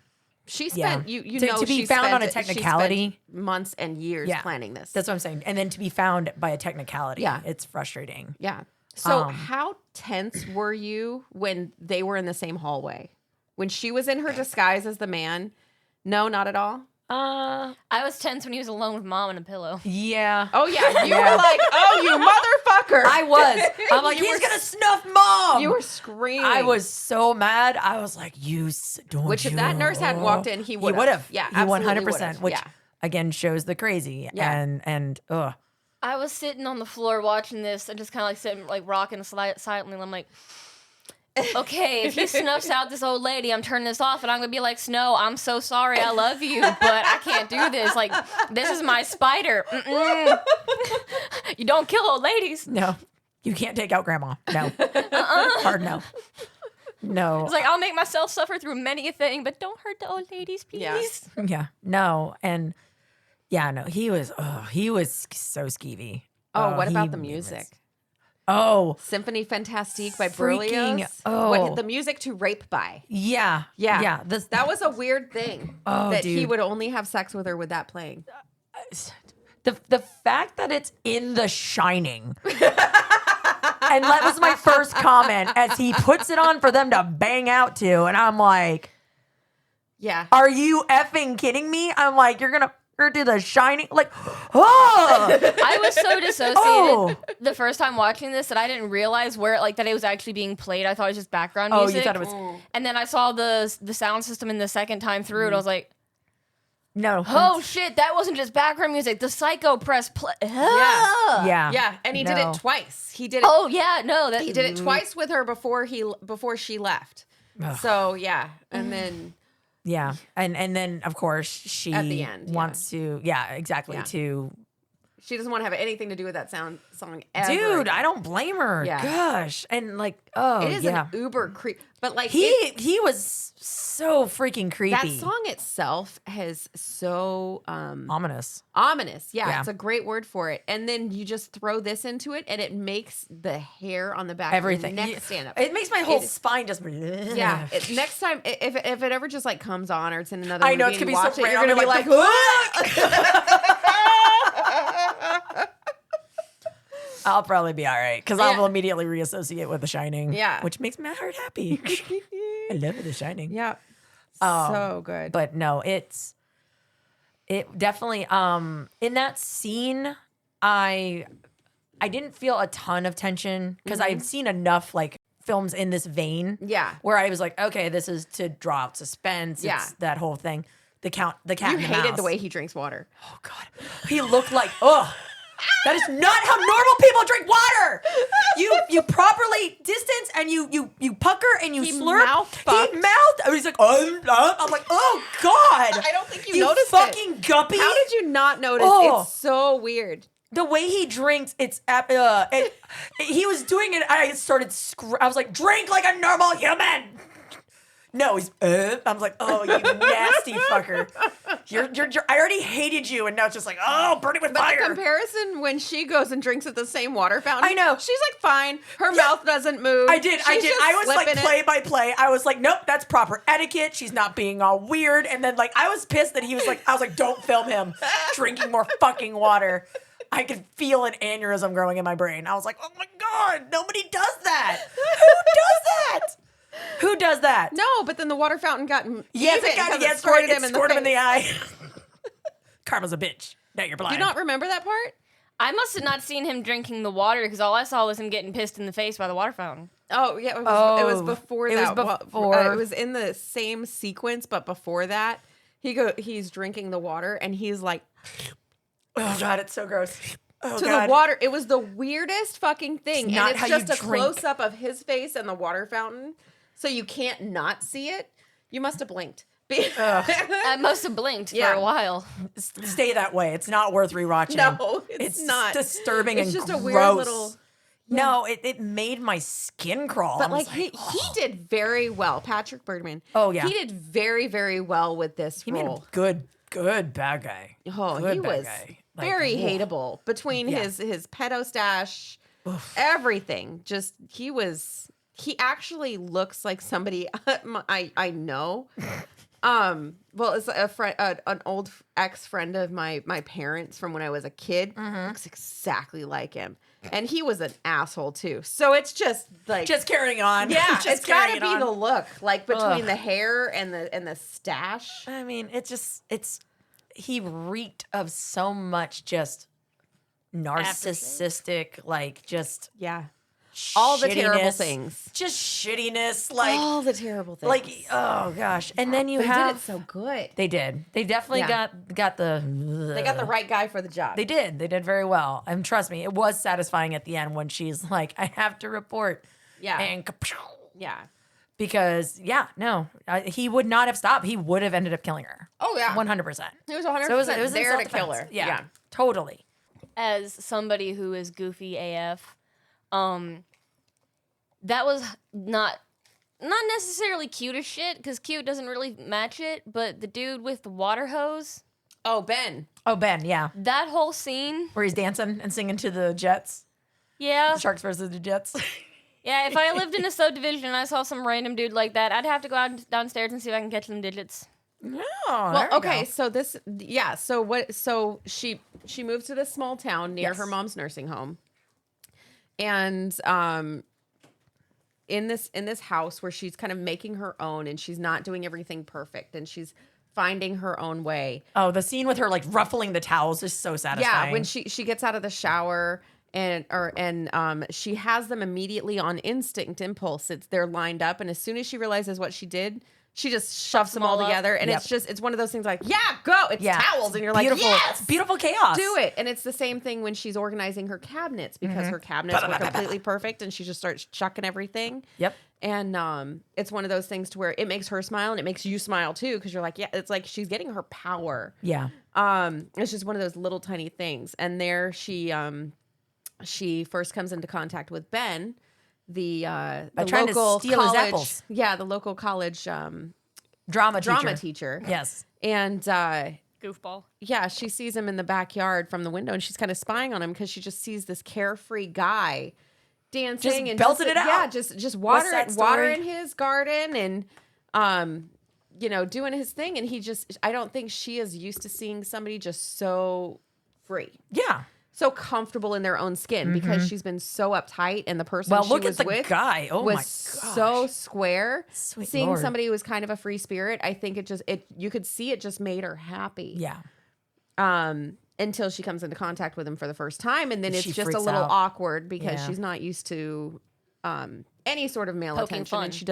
She spent you To- know to be she found spent- on a she spent technicality. months and years planning this. That's what I'm saying. And then to be found by a technicality. Yeah. It's frustrating. Yeah. So Um, how tense were you when they were in the same hallway? When she was in her disguise as the man? No, not at all. I was tense when he was alone with mom and a pillow. Yeah. Oh yeah, you were like, "Oh, you motherfucker!" I was. I'm like, You he's were gonna snuff mom. You were screaming. I was so mad. I was like, don't Which if you? that nurse hadn't walked in, he would have. Yeah, he absolutely 100%. would've. Which Yeah. again shows the crazy. Yeah. And ugh. I was sitting on the floor watching this and just kind of like sitting, like rocking silently. And I'm like, okay, if he snuffs out this old lady, I'm turning this off and I'm going to be like, Snow, I'm so sorry. I love you, but I can't do this. Like, this is my spider. Mm-mm. You don't kill old ladies. No, you can't take out grandma. No. Hard no. No. It's like, I'll make myself suffer through many a thing, but don't hurt the old ladies, please. Yeah. Yeah. No. And yeah, no, he was so skeevy. Oh, what he about the made music? this- Oh, Symphony Fantastique by Freaking- Berlioz. oh. The music to Rape by. yeah. Yeah. Yeah. That was a weird thing. Oh, that he dude. would only have sex with her with that playing. The fact that it's in The Shining. And that was my first comment as he puts it on for them to bang out to. And I'm like, Yeah. are you effing kidding me? I'm like, you're going to or to The Shining. Like, oh, I was so dissociated Oh. the first time watching this that I didn't realize where that it was actually being played. I thought it was just background Oh, music. you thought it was- And then I saw the sound system in the second time through, and I was like, no. oh shit, that wasn't just background music. The Psycho press play. Yeah. Yeah, and he did No. it twice. He did it. Oh yeah, no, that He did it twice with her before she left. So yeah, and then Yeah. And then, of course, she At the end, wants to, exactly, Yeah. to, she doesn't want to have anything to do with that song ever. dude, again. I don't blame her. Yeah. Gosh. And like, oh, It is yeah. an uber creep, but like He was so freaking creepy. that song itself has so Ominous. ominous. Yeah, Yeah. it's a great word for it. And then you just throw this into it, and it makes the hair on the back Everything. of your neck stand up. It makes my whole It- spine just. Yeah. Next time, if it ever just like comes on or it's in another, I know, movie it's and gonna you be so watch it, you're random, gonna be like, like, I'll probably be all right because I will immediately reassociate with The Shining. Yeah. Which makes my heart happy. I love The Shining. yeah, Um, so good. But no, it definitely in that scene, I didn't feel a ton of tension because I've seen enough like films in this vein. Yeah. Where I was like, okay, this is to draw out suspense. Yeah. It's that whole thing. The cat You and the hated mouse. the way he drinks water. Oh God, he looked like that is not how normal people drink water. You properly distance and you pucker and you He slurp. mouth-fucked. He mouthed. He's like, I'm like, oh God. I don't think you you noticed fucking it. guppy. How did you not notice? Oh. It's so weird. The way he drinks, he was doing it. I started. I was like, drink like a normal human. No, he's. I was like, oh, you nasty fucker. You're. I already hated you, and now it's just like, oh, burn it with But fire. the comparison when she goes and drinks at the same water fountain, I know. she's like fine. Her mouth doesn't move. I did. She's just I was like slipping it. play by play. I was like, nope, that's proper etiquette. She's not being all weird. And then like I was pissed that he was like, I was like, don't film him drinking more fucking water. I could feel an aneurysm growing in my brain. I was like, oh my God, nobody does that. Who does that? Who does that? No, but then the water fountain got Yes, it got because squirted him him in the eye. Karma's a bitch. Now you're Do blind. you not remember that part? I must have not seen him drinking the water because all I saw was him getting pissed in the face by the water fountain. Oh yeah, it was Oh, before it that. was Well, before. it was in the same sequence, but before that, he's drinking the water and he's like Oh God, it's so gross. Oh, to God. the water. It was the weirdest fucking thing, It's not and how it's you just a drink. close up of his face and the water fountain, so you can't not see it. You must have blinked. I must have blinked Yeah. for a while. Stay that way. It's not worth rewatching. No, it's not. disturbing It's and just gross. a weird little. No, it made my skin crawl. But I was like he did very well, Patrick Bergman. Oh, yeah. he did very very well with this he made a role. good bad guy. Oh, Good he bad was guy. Like, very whoa. hateable between Yeah. his pedo stash, everything. Just he actually looks like somebody I know. Well, it's a friend, an old ex friend of my parents from when I was a kid. Looks exactly like him, and he was an asshole too. So it's just like Just carrying on. yeah, Just it's got to carrying be on. the look, like between Ugh. the hair and the stash. I mean, he reeked of so much just narcissistic, like just Yeah, all the terrible shittiness. things. Just shittiness, like All the terrible things. like oh gosh. And then you They have did it so good. They did. They definitely Yeah. got the They got the right guy for the job. They did. They did very well. And trust me, it was satisfying at the end when she's like, I have to report. Yeah. And kapow. Yeah. Because, he would not have stopped. He would have ended up killing her. Oh yeah. 100%. He was 100% So it was in there to self-defense. kill her. Yeah, totally. As somebody who is goofy AF, that was not necessarily cute as shit because cute doesn't really match it. But the dude with the water hose, Oh, Ben. Oh, Ben, yeah. that whole scene, Where he's dancing and singing to the Jets. yeah, The Sharks versus the Jets. yeah. If I lived in a subdivision and I saw some random dude like that, I'd have to go out downstairs and see if I can catch them digits. Oh, Well, there you okay, go. so this yeah, so what so she moved to this small town near Yes. her mom's nursing home. And in this house where she's kind of making her own and she's not doing everything perfect and she's finding her own way. Oh, the scene with her like ruffling the towels is so satisfying. Yeah, when she gets out of the shower and she has them immediately on instinct, impulse. They're lined up, and as soon as she realizes what she did, she just shoves them all together, and it's one of those things like, yeah, go, it's towels, and you're like, beautiful, yes, beautiful chaos, do it. And it's the same thing when she's organizing her cabinets, because her cabinets were completely perfect, and she just starts chucking everything. Yep. And it's one of those things to where it makes her smile and it makes you smile too, because you're like, yeah, it's like she's getting her power. Yeah. It's just one of those little tiny things. And there she first comes into contact with Ben, the trying to local steal his college, apples. yeah, the local college drama teacher. Yes. And Goofball. yeah, she sees him in the backyard from the window, and she's kind of spying on him because she just sees this carefree guy dancing Just and belting it out. Yeah, just What's that story? watering his garden and doing his thing. And I don't think she is used to seeing somebody just so free. Yeah. So comfortable in their own skin, because she's been so uptight, and the person Well, she look was at the with guy. Oh was my so square. Sweet Seeing Lord. somebody who was kind of a free spirit, I think you could see it just made her happy. Yeah. Until she comes into contact with him for the first time, and then it's She just a freaks little out. awkward because Yeah. she's not used to any sort of male Poking attention, fun. and she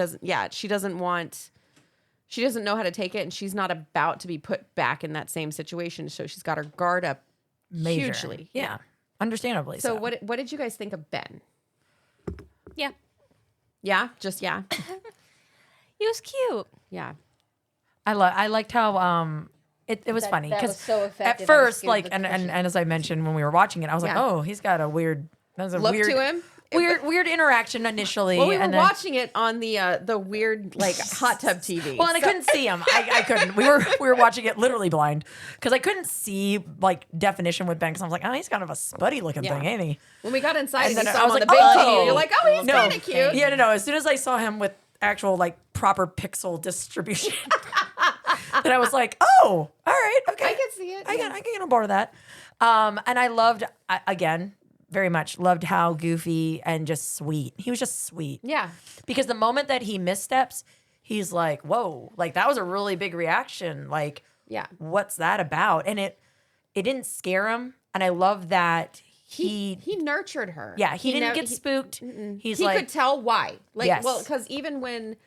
doesn't know how to take it, and she's not about to be put back in that same situation, so she's got her guard up Major. hugely. Yeah. Understandably. So what did you guys think of Ben? Yeah. Yeah, just yeah, He was cute. yeah. I liked how it was funny that was because so at effective. I was first, scared like, of the and commission. as I mentioned when we were watching it, I was like, Yeah. oh, he's got a weird, that's a Look weird to him. weird interaction initially. Well, we were and then, watching it on the weird like hot tub TV. Well, and I couldn't see him. I couldn't. We were watching it literally blind because I couldn't see like definition with Ben, because I was like, oh, he's kind of a spuddy looking Yeah. thing, ain't he? When we got inside and then we I saw him was on the like, big oh. TV, you're like, oh, he's kind of cute. Yeah, no. As soon as I saw him with actual like proper pixel distribution, then I was like, oh, all right, okay, I can see it. I can get on board with that. And I loved, again, very much loved how goofy and just sweet. He was just sweet. Yeah. Because the moment that he missteps, he's like, whoa, like that was a really big reaction. Like, Yeah. what's that about? And it didn't scare him. And I love that he nurtured her. yeah, he didn't get spooked. He's like, could tell why. Like, Yes. well, because even when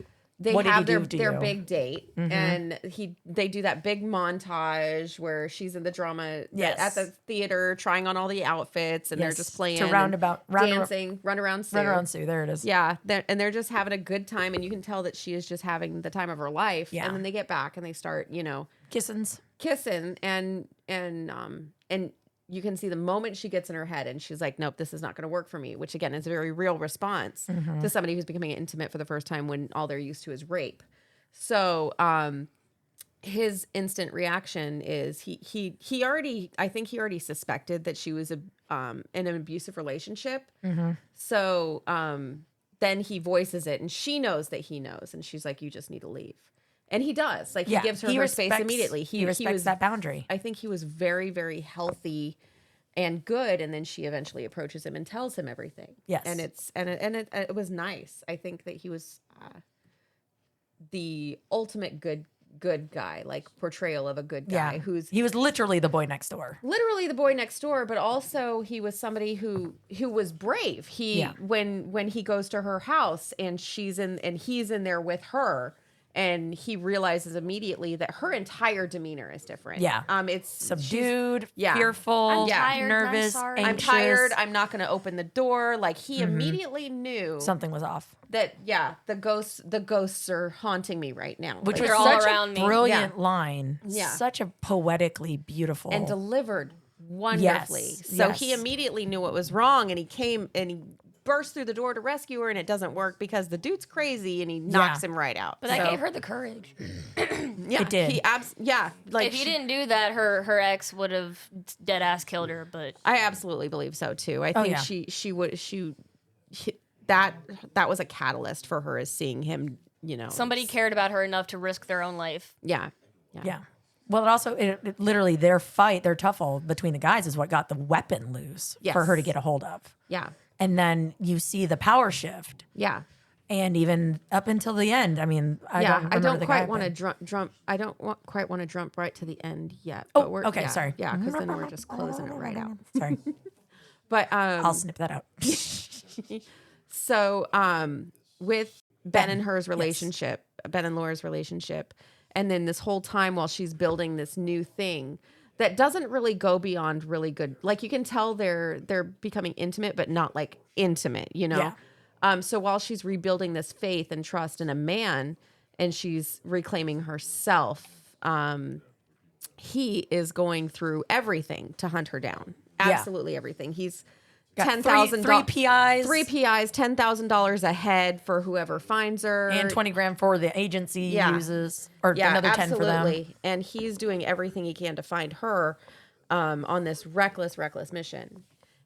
they What did have he their do to their you? big date, and they do that big montage where she's in the drama Yes. at the theater trying on all the outfits, and they're Yes. just playing To and dancing, run around Sue. Run around Sue. There it is. Yeah, they're just having a good time, and you can tell that she is just having the time of her life. Yeah. And then they get back and they start, Kissins. kissing, and you can see the moment she gets in her head and she's like, nope, this is not going to work for me, which again is a very real response to somebody who's becoming intimate for the first time when all they're used to is rape. So his instant reaction is he already suspected that she was in an abusive relationship. So then he voices it, and she knows that he knows, and she's like, you just need to leave. And he does. Like, he gives her space immediately. He respects was that boundary. I think he was very, very healthy and good. And then she eventually approaches him and tells him everything. Yes. And it was nice. I think that he was the ultimate good guy, like portrayal of a good guy he was literally the boy next door. literally the boy next door, but also he was somebody who was brave. When he goes to her house and he's in there with her, and he realizes immediately that her entire demeanor is different. Yeah. It's Subdued, yeah. fearful, I'm tired, I'm nervous, sorry. I'm anxious. tired. I'm not going to open the door. Like, he immediately knew Something was off. that the ghosts are haunting me right now. Which Like, was all such around a me. brilliant line. Yeah. Such a poetically beautiful. and delivered wonderfully. Yes, So yes. he immediately knew what was wrong, and he came and he burst through the door to rescue her, and it doesn't work because the dude's crazy, and he knocks him right out. But that So, gave her the courage. yeah, It did. Like, If he didn't do that, her ex would have dead ass killed her. But I absolutely believe so too. I Oh, think yeah. that was a catalyst for her, is seeing him. somebody cared about her enough to risk their own life. Yeah. Yeah. Well, it literally their tuffle between the guys is what got the weapon loose Yes. for her to get a hold of. Yeah. And then you see the power shift. Yeah. And even up until the end, I mean, I don't quite want to jump. I don't quite want to jump right to the end yet. Oh, but we're, okay, sorry. Yeah, because then we're just closing it right out. Sorry, but I'll snip that out. So, with Ben and her's relationship, Ben and Laura's relationship, and then this whole time while she's building this new thing that doesn't really go beyond really good. Like you can tell they're becoming intimate, but not like intimate, you know? Yeah. So while she's rebuilding this faith and trust in a man and she's reclaiming herself, he is going through everything to hunt her down. Absolutely everything. He's $10,000 three PIs, $10,000 a head for whoever finds her, and $20,000 for the agency uses, or another 10 for them. And he's doing everything he can to find her on this reckless mission.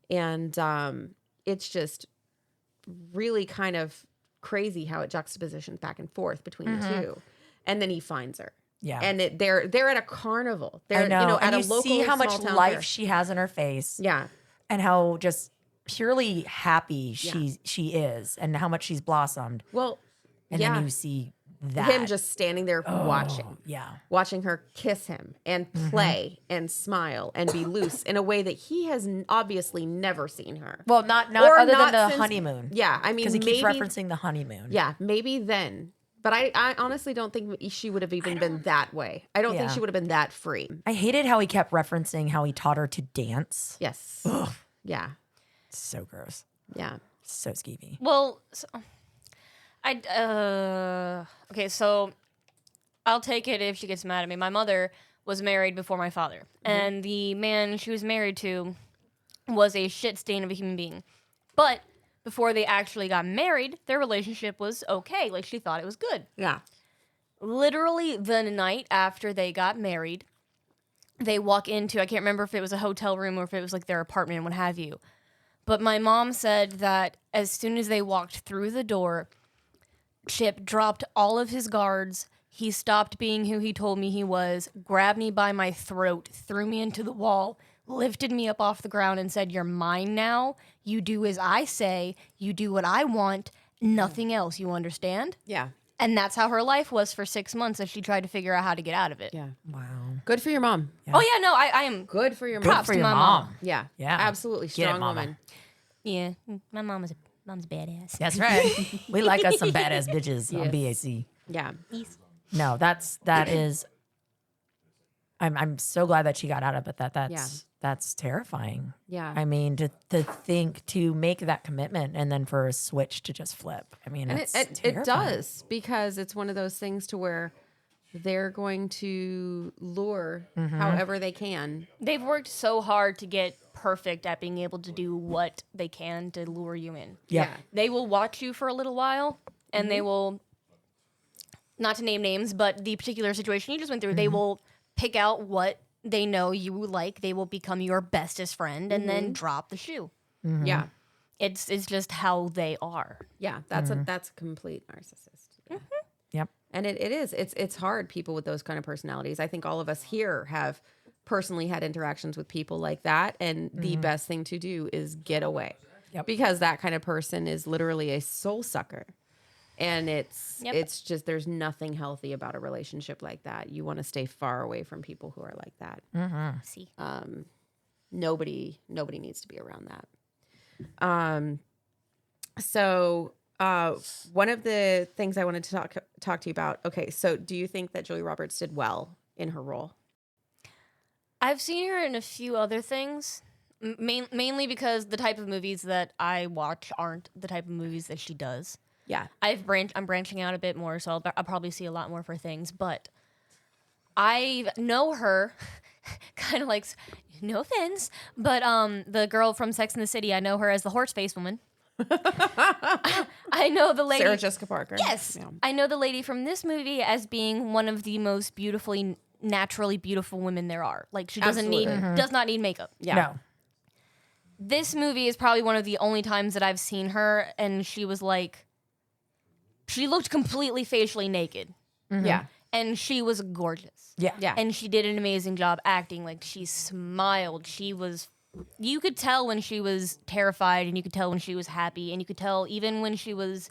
And it's just really kind of crazy how it juxtapositions back and forth between the two. And then he finds her. Yeah. And they're at a carnival. They're I know. you know, and at you a local see how much small-town life fair. she has in her face. Yeah. And how just purely happy she is, and how much she's blossomed. Well, and then you see that him just standing there watching her kiss him and play and smile and be loose in a way that he has obviously never seen her. Well, not Or other not than the since- honeymoon. Yeah, I mean, because he keeps maybe- referencing the honeymoon. Yeah, maybe then. But I honestly don't think she would have even been that way. I don't think she would have been that free. I hated how he kept referencing how he taught her to dance. Yes. Ugh. Yeah. So gross. Yeah. So skeevy. Well, okay, so I'll take it if she gets mad at me. My mother was married before my father, and the man she was married to was a shit stain of a human being. But before they actually got married, their relationship was okay. Like, she thought it was good. Yeah. Literally the night after they got married, they walk into, I can't remember if it was a hotel room or if it was like their apartment and what have you. But my mom said that as soon as they walked through the door, Chip dropped all of his guards. He stopped being who he told me he was, grabbed me by my throat, threw me into the wall, lifted me up off the ground and said, "You're mine now. You do as I say. You do what I want. Nothing else. You understand?" Yeah. And that's how her life was for 6 months as she tried to figure out how to get out of it. Yeah. Wow. Good for your mom. Oh, yeah, no, I am Good for your Good mom. props for to your my mom. Yeah. Yeah. Absolutely. Get it, Strong mama. woman. Yeah, my mom's a badass. That's right. We like us some badass bitches on BAC. Yeah. No, that is. I'm so glad that she got out of it. That's terrifying. Yeah. I mean, to think to make that commitment and then for a switch to just flip. I mean, And it's it terrifying. does, because it's one of those things to where they're going to lure however they can. They've worked so hard to get perfect at being able to do what they can to lure you in. Yeah. They will watch you for a little while, and they will, not to name names, but the particular situation you just went through, they will pick out what they know you like. They will become your bestest friend and then drop the shoe. Yeah. It's just how they are. Yeah. That's a complete narcissist. Yeah. Yep. And it is. It's hard, people with those kind of personalities. I think all of us here have personally had interactions with people like that. And the best thing to do is get away. Yep. Because that kind of person is literally a soul sucker. And it's just, there's nothing healthy about a relationship like that. You want to stay far away from people who are like that. See. Nobody needs to be around that. So one of the things I wanted to talk to you about. Okay, so do you think that Julia Roberts did well in her role? I've seen her in a few other things, mainly because the type of movies that I watch aren't the type of movies that she does. Yeah. I'm branching out a bit more, so I'll probably see a lot more of her things. But I know her, kind of like, no offense, but the girl from Sex and the City, I know her as the horse face woman. I know the lady. Sarah Jessica Parker. Yes. Yeah. I know the lady from this movie as being one of the most naturally beautiful women there are. Like, she does not need makeup. Yeah. No. This movie is probably one of the only times that I've seen her, and she was like, she looked completely facially naked. Yeah. And she was gorgeous. Yeah. Yeah. And she did an amazing job acting. Like, she smiled. You could tell when she was terrified, and you could tell when she was happy, and you could tell even when she was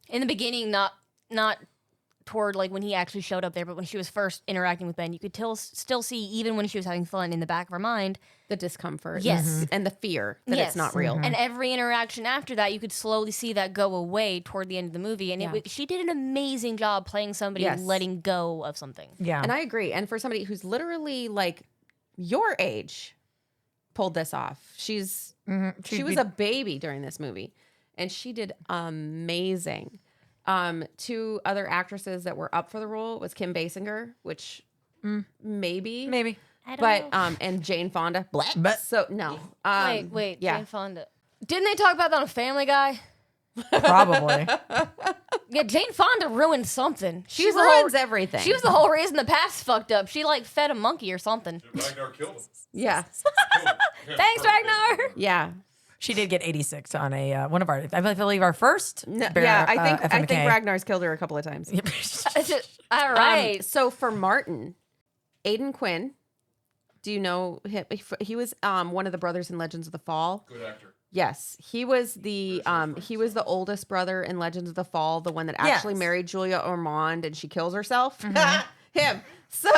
in the beginning, not toward like when he actually showed up there, but when she was first interacting with Ben, you could still see, even when she was having fun, in the back of her mind, The discomfort. Yes. And the fear that it's not real. And every interaction after that, you could slowly see that go away toward the end of the movie. And she did an amazing job playing somebody letting go of something. Yeah. And I agree. And for somebody who's literally like your age, pulled this off. She was a baby during this movie, and she did amazing. Two other actresses that were up for the role was Kim Basinger, which maybe, I don't know. and Jane Fonda. But So no, Wait, yeah. Jane Fonda. Didn't they talk about that on Family Guy? probably. Yeah, Jane Fonda ruined something. She was ruins everything. She was the whole reason the past fucked up. She like fed a monkey or something. Ragnar killed him. Yeah, Thanks, Ragnar. yeah. She did get 86 on a one of our, I believe our first. No, Bear, yeah, I think FMK. Ragnar's killed her a couple of times. All right. So for Martin, Aidan Quinn, do you know him? He was one of the brothers in Legends of the Fall. Good actor. Yes, he was the oldest brother in Legends of the Fall, the one that actually married Julia Ormond and she kills herself. Him. So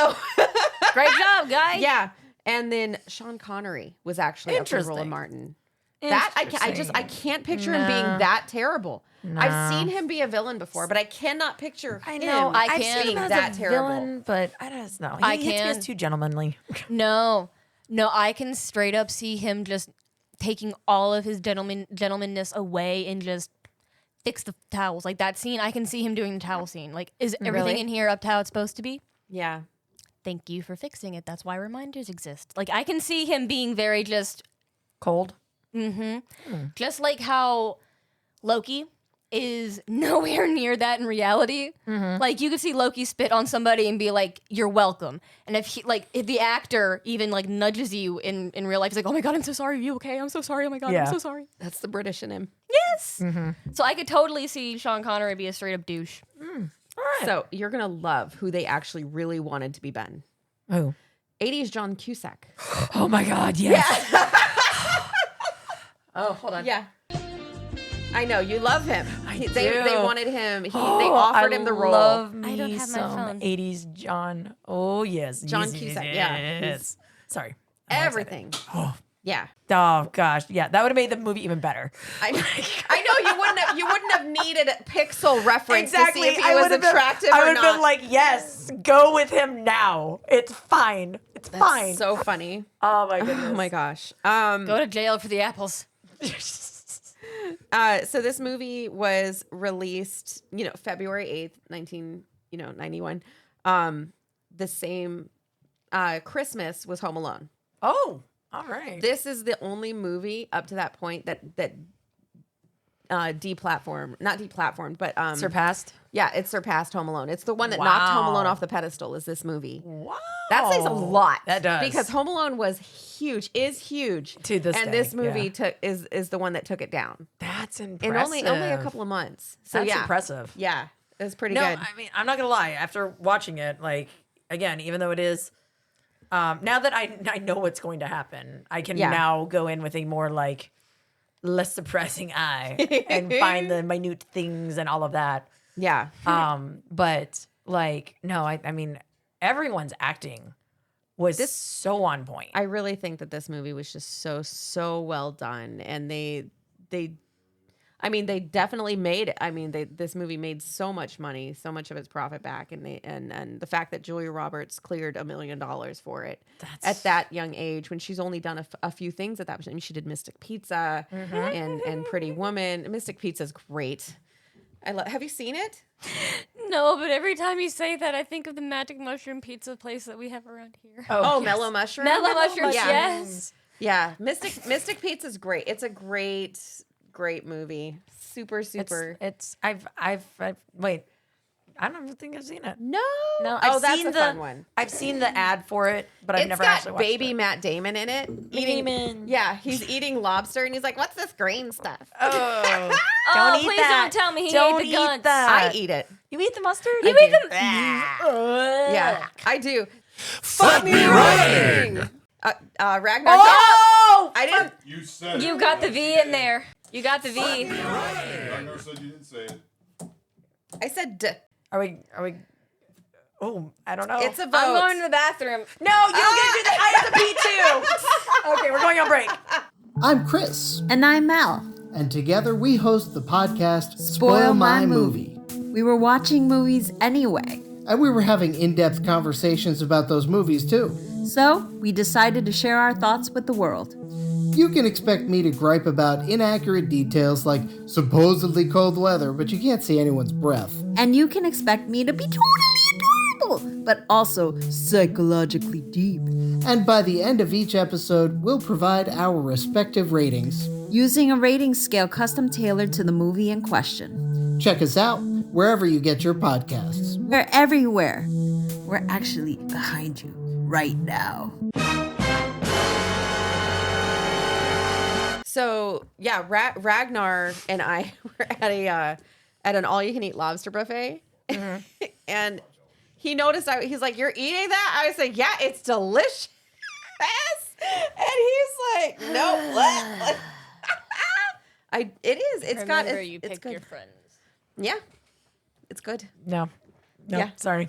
Great job, guy. yeah, and then Sean Connery was actually up for the role of Martin. That I can't picture him being that terrible. I've seen him be a villain before, but I cannot picture him I've seen being him that terrible. Villain, but I don't know. I He can. is too gentlemanly. No, I can straight up see him just taking all of his gentlemanness away and just fix the towels. Like that scene, I can see him doing the towel scene. Like, is everything in here up to how it's supposed to be? Yeah. Thank you for fixing it. That's why reminders exist. Like, I can see him being very just Cold. just like how Loki is nowhere near that in reality. Like, you could see Loki spit on somebody and be like, "You're welcome." And if if the actor even like nudges you in real life, he's like, "Oh my god, I'm so sorry. Are you okay? I'm so sorry. Oh my god, I'm so sorry." That's the British in him. Yes. So I could totally see Sean Connery be a straight up douche. So you're gonna love who they actually really wanted to be Ben. Oh. 80s John Cusack. Oh my God, yes. Oh, hold on. Yeah. I know you love him. They do. wanted him. They offered him the role. Love me I don't have my some phone. 80s John. Oh yes, John yes, Cusack, yes. yeah. Sorry. Everything. Yeah. Oh gosh, yeah, that would have made the movie even better. I know you wouldn't have needed a pixel reference Exactly. to see if he was would've attractive I or would not. have been like, yes, go with him now. It's fine. It's fine. So funny. Oh my goodness. Oh my gosh. Go to jail for the apples. So this movie was released, February 8th, 1991. The same Christmas was Home Alone. Oh, all right. This is the only movie up to that point that not deplatformed, but Surpassed. Yeah, it surpassed Home Alone. It's the one that knocked Home Alone off the pedestal. Is this movie? Wow. That says a lot. That does. Because Home Alone is huge To this and day, this movie yeah. is the one that took it down That's in impressive. only a couple of months. So That's yeah, impressive. yeah, it was pretty No, good. I mean, I'm not gonna lie. After watching it, like again, even though it is, now that I know what's going to happen, I can now go in with a more like less surprising eye and find the minute things and all of that. Yeah. But like, no, I mean, everyone's acting was so on point. I really think that this movie was just so well done, and they definitely made it. This movie made so much money, so much of its profit back, and the fact that Julia Roberts cleared $1 million for it at that young age, when she's only done a few things at that point. I mean, she did Mystic Pizza and Pretty Woman. Mystic Pizza is great. Have you seen it? No, but every time you say that, I think of the Magic Mushroom Pizza place that we have around here. Oh, yes. Mellow Mushroom. Mellow Mushrooms, Yeah. yes. Yeah, Mystic Pizza is great. It's a great movie. Super. I've wait. I don't think I've seen it. No. I've that's seen a fun one. I've seen the ad for it, but I've never actually watched baby it. Matt Damon in it. Damon. Yeah, he's eating lobster, and he's like, "What's this green stuff?" Oh, Oh, eat please that. don't tell me he Don't ate the eat guts. that. I eat it. You eat the mustard? You I eat do. them. Yeah, I do. Fuck me running! Ragnar. Oh! I didn't. You said You got the V in there. You got the V. Ragnar said you didn't say it. I said D. Are we? Oh, I don't know. It's a vote. I'm going to the bathroom. No, you don't get to do that. I have to pee too. Okay, we're going on break. I'm Chris. And I'm Mel. And together we host the podcast Spoil My Movie. We were watching movies anyway. And we were having in-depth conversations about those movies too. So, we decided to share our thoughts with the world. You can expect me to gripe about inaccurate details like supposedly cold weather, but you can't see anyone's breath. And you can expect me to be totally adorable, but also psychologically deep. And by the end of each episode, we'll provide our respective ratings. Using a rating scale custom tailored to the movie in question. Check us out wherever you get your podcasts. We're everywhere. We're actually behind you right now. So yeah, Ragnar and I were at an all-you-can-eat lobster buffet, and he noticed. He's like, "You're eating that?" I was like, "Yeah, it's delicious." And he's like, "No, what?" It is. It's got. Remember, It's, you it's pick good. your friends. Yeah, it's good. No, Yeah. sorry.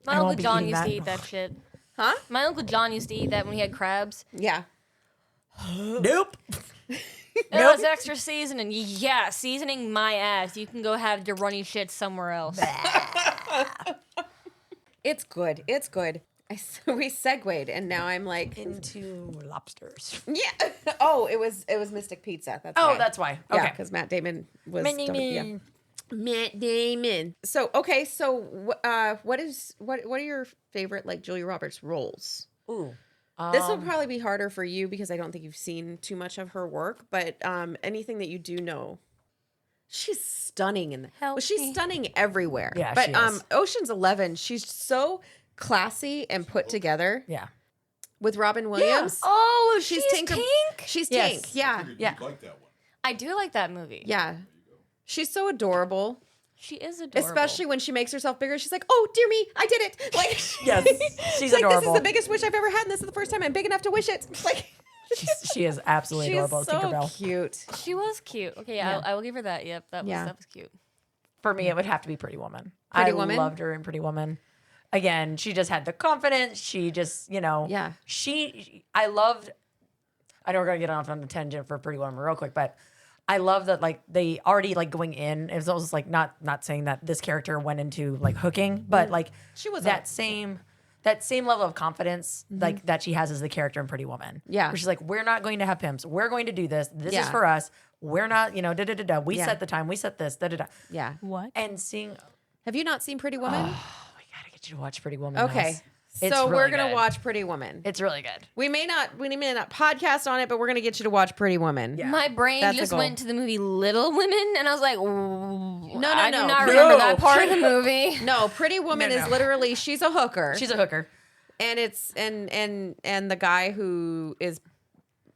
My I won't Uncle be John eating used that. to eat that shit. Huh? My Uncle John used to eat that when he had crabs. Yeah. Nope. No, it's extra seasoning. Yeah, seasoning my ass. You can go have your runny shit somewhere else. It's good. It's good. We segued, and now I'm like into lobsters. Yeah. Oh, it was Mystic Pizza. That's Oh, why. that's why. Yeah, Okay. because Matt Damon was. Matt Matt Damon. So okay, so what are your favorite like Julia Roberts roles? Ooh. This will probably be harder for you because I don't think you've seen too much of her work, but anything that you do know, she's stunning in she's stunning everywhere. Yeah, but she is. Ocean's 11, she's so classy and put together. Yeah. With Robin Williams. Oh, she's she's Tinker. Tink? She's Yes. Tink. Yeah. Yeah. Like that one. I do like that movie. Yeah. She's so adorable. She is adorable. Especially when she makes herself bigger. She's like, "Oh, dear me, I did it!" Like, Yes, she's like, adorable. This is the biggest wish I've ever had, and this is the first time I'm big enough to wish it. Like, She is absolutely she's adorable. so Tinkerbell. cute. She was cute. Okay, Yeah. I will give her that. Yep, that was cute. For me, it would have to be Pretty Woman. Pretty I Woman? loved her in Pretty Woman. Again, she just had the confidence. She just, Yeah. I loved. I know we're gonna get off on a tangent for Pretty Woman real quick, but I love that like they already like going in. It was almost like not saying that this character went into like hooking, but like She was that same level of confidence like that she has as the character in Pretty Woman. Yeah. Where she's like, we're not going to have pimps. We're going to do this. This is Yeah. for us. We're not, da da da da. We Yeah. set the time. We set this. Da da da. Yeah. What? And seeing. Have you not seen Pretty Woman? We gotta get you to watch Pretty Woman. Okay. Nice. It's So we're really gonna good. watch Pretty Woman. It's really good. We may not podcast on it, but we're gonna get you to watch Pretty Woman. Yeah. My brain That's a just goal. went to the movie Little Women, and I was like, No, I no. do not remember No. that part of the movie. No, Pretty Woman is literally she's a hooker. She's a hooker. And it's and the guy who is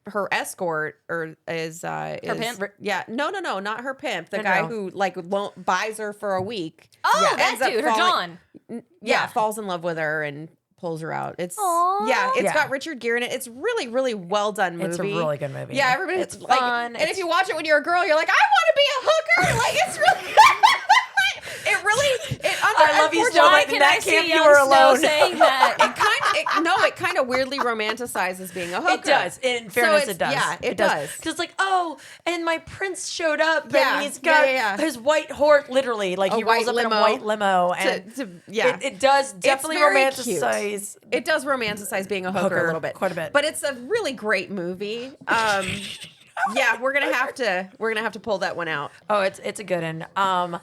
her escort or is her pimp? Yeah, no, not her pimp. The No, guy no. who like won't buys her for a week. Oh, Ends that up dude, her falling- John. Yeah, falls in love with her and pulls her out. It's Aw. it's Yeah. got Richard Gere in it. It's really, really well done movie. It's a really good movie. Yeah, everybody. It's like, fun. And if you watch it when you're a girl, you're like, I want to be a hooker. Like it's really. It really. I love you so Why much. can In that I see camp, you young were Snow alone. saying that? It kind of weirdly romanticizes being a hooker. It does. In fairness, it's- it does. Yeah, it does. Because like, oh, and my prince showed up, Yeah, and he's got yeah. his white horse. Literally, like A he rolls white up in limo. a white limo, and yeah. it does definitely very romanticize. cute. It does romanticize being a hooker Hooker, a little bit, quite a bit. But it's a really great movie. Yeah, we're gonna have to pull that one out. Oh, it's a good one.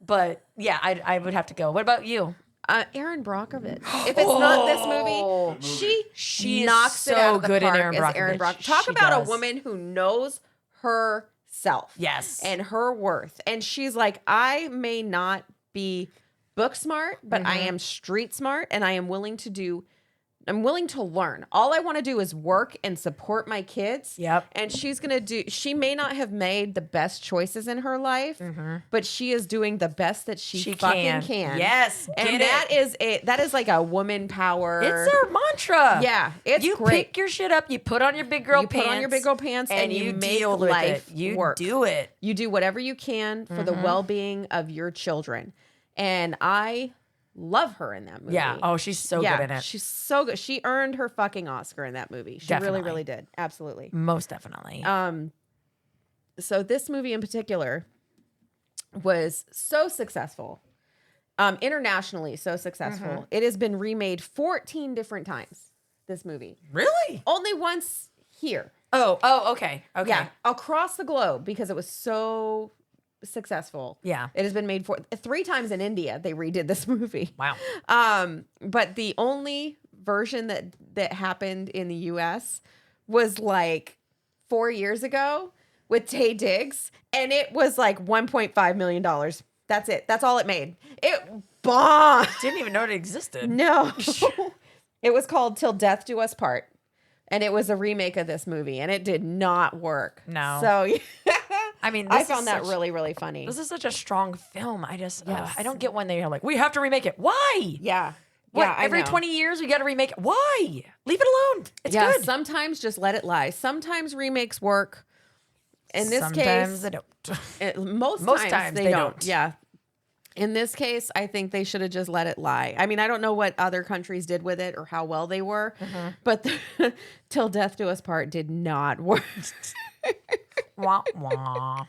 But yeah, I would have to go. What about you? Aaron Brockovich. If it's not this movie, She is knocks it so out of the good in park Aaron as Aaron Brockovich. Brock. Talk She about does. a woman who knows herself. Yes. And her worth. And she's like, I may not be book smart, but I am street smart, and I am willing to do willing to learn. All I want to do is work and support my kids. Yep. And she may not have made the best choices in her life, but she is doing the best that she fucking can. Yes. And that is like a woman power. It's our mantra. Yeah. It's you great. pick your shit up, you put on your big girl pants. Put on your big girl pants and you make deal with life it. You work. do it. You do whatever you can for the well-being of your children. And I love her in that movie. Yeah. Oh, she's so good in it. She's so good. She earned her fucking Oscar in that movie. She Definitely. really, really did. Absolutely. Most definitely. So this movie in particular was so successful. Internationally so successful. It has been remade 14 different times, this movie. Really? Only once here. Oh, okay. Okay. Yeah, across the globe because it was so successful. Yeah. It has been made 3 times in India. They redid this movie. Wow. But the only version that happened in the US was like 4 years ago with Taye Diggs, and it was like $1.5 million. That's it. That's all it made. It bombed. Didn't even know it existed. No. It was called Till Death Do Us Part. And it was a remake of this movie, and it did not work. No. So I mean, I found that really, really funny. This is such a strong film. I just, Yes. I don't get when they're like, we have to remake it. Why? Yeah. What, Yeah, I every know. 20 years we got to remake it. Why? Leave it alone. It's yeah, good. sometimes just let it lie. Sometimes remakes work. In this Sometimes case, they don't. Most times they don't. Yeah. In this case, I think they should have just let it lie. I mean, I don't know what other countries did with it or how well they were, but Till Death Do Us Part did not work. Wah, wah.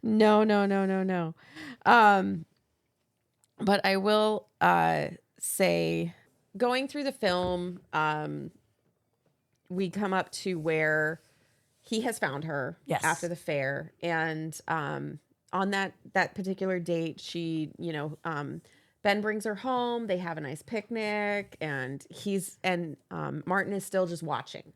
No. But I will say, going through the film, we come up to where he has found her Yes. after the fair, and on that particular date, she, Ben brings her home. They have a nice picnic, and Martin is still just watching.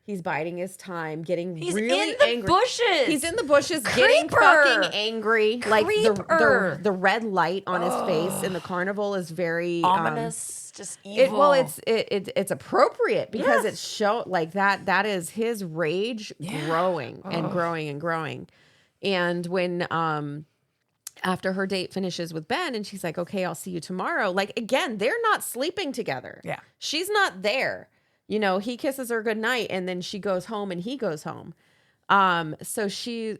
He's biding his time, getting He's really in the angry. bushes. He's in the bushes, getting fucking angry. Like Creeper. the red light on his face in the carnival is very Ominous, just evil. It's appropriate because it's like that is his rage growing and growing and growing. And when after her date finishes with Ben and she's like, okay, I'll see you tomorrow. Like, again, they're not sleeping together. Yeah. She's not there. He kisses her goodnight and then she goes home and he goes home. So she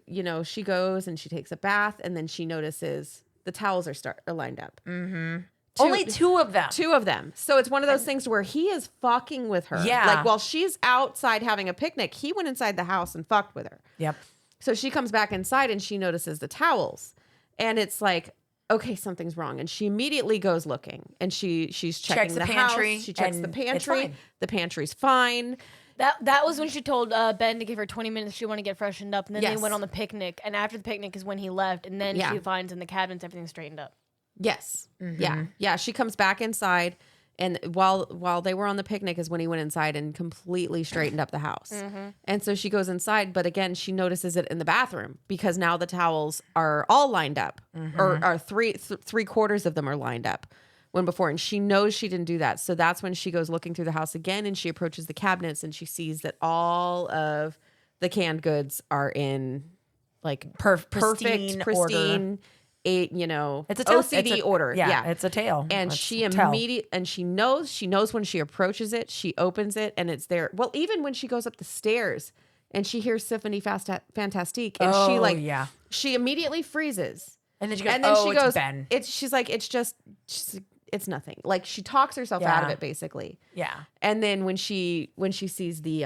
goes and she takes a bath and then she notices the towels are lined up. Mm-hmm. Only 2 of them. 2 of them. So it's one of those things where he is fucking with her. Yeah. Like while she's outside having a picnic, he went inside the house and fucked with her. Yep. So she comes back inside and she notices the towels. And it's like, okay, something's wrong. And she immediately goes looking and she's checking Checks the the pantry, house. She checks the and it's pantry. fine. The pantry's fine. That was when she told Ben to give her 20 minutes. She wanted to get freshened up, and then Yes. they went on the picnic. And after the picnic is when he left, and then Yeah. she finds in the cabinets everything straightened up. Yes. Mm-hmm. Yeah. She comes back inside. And while they were on the picnic is when he went inside and completely straightened up the house. Mm-hmm. And so she goes inside, but again, she notices it in the bathroom because now the towels are all lined up, or are three quarters of them are lined up. When before, and she knows she didn't do that. So that's when she goes looking through the house again, and she approaches the cabinets and she sees that all of the canned goods are in like perfect, pristine pristine. It's a OCD order. Yeah, it's a tail. And It's she a tell. she knows when she approaches it, she opens it and it's there. Well, even when she goes up the stairs and she hears Symphony Fantastique and she immediately freezes. And then she goes, it's Ben. She's like, it's nothing. Like she talks herself out of it basically. Yeah. And then when she sees the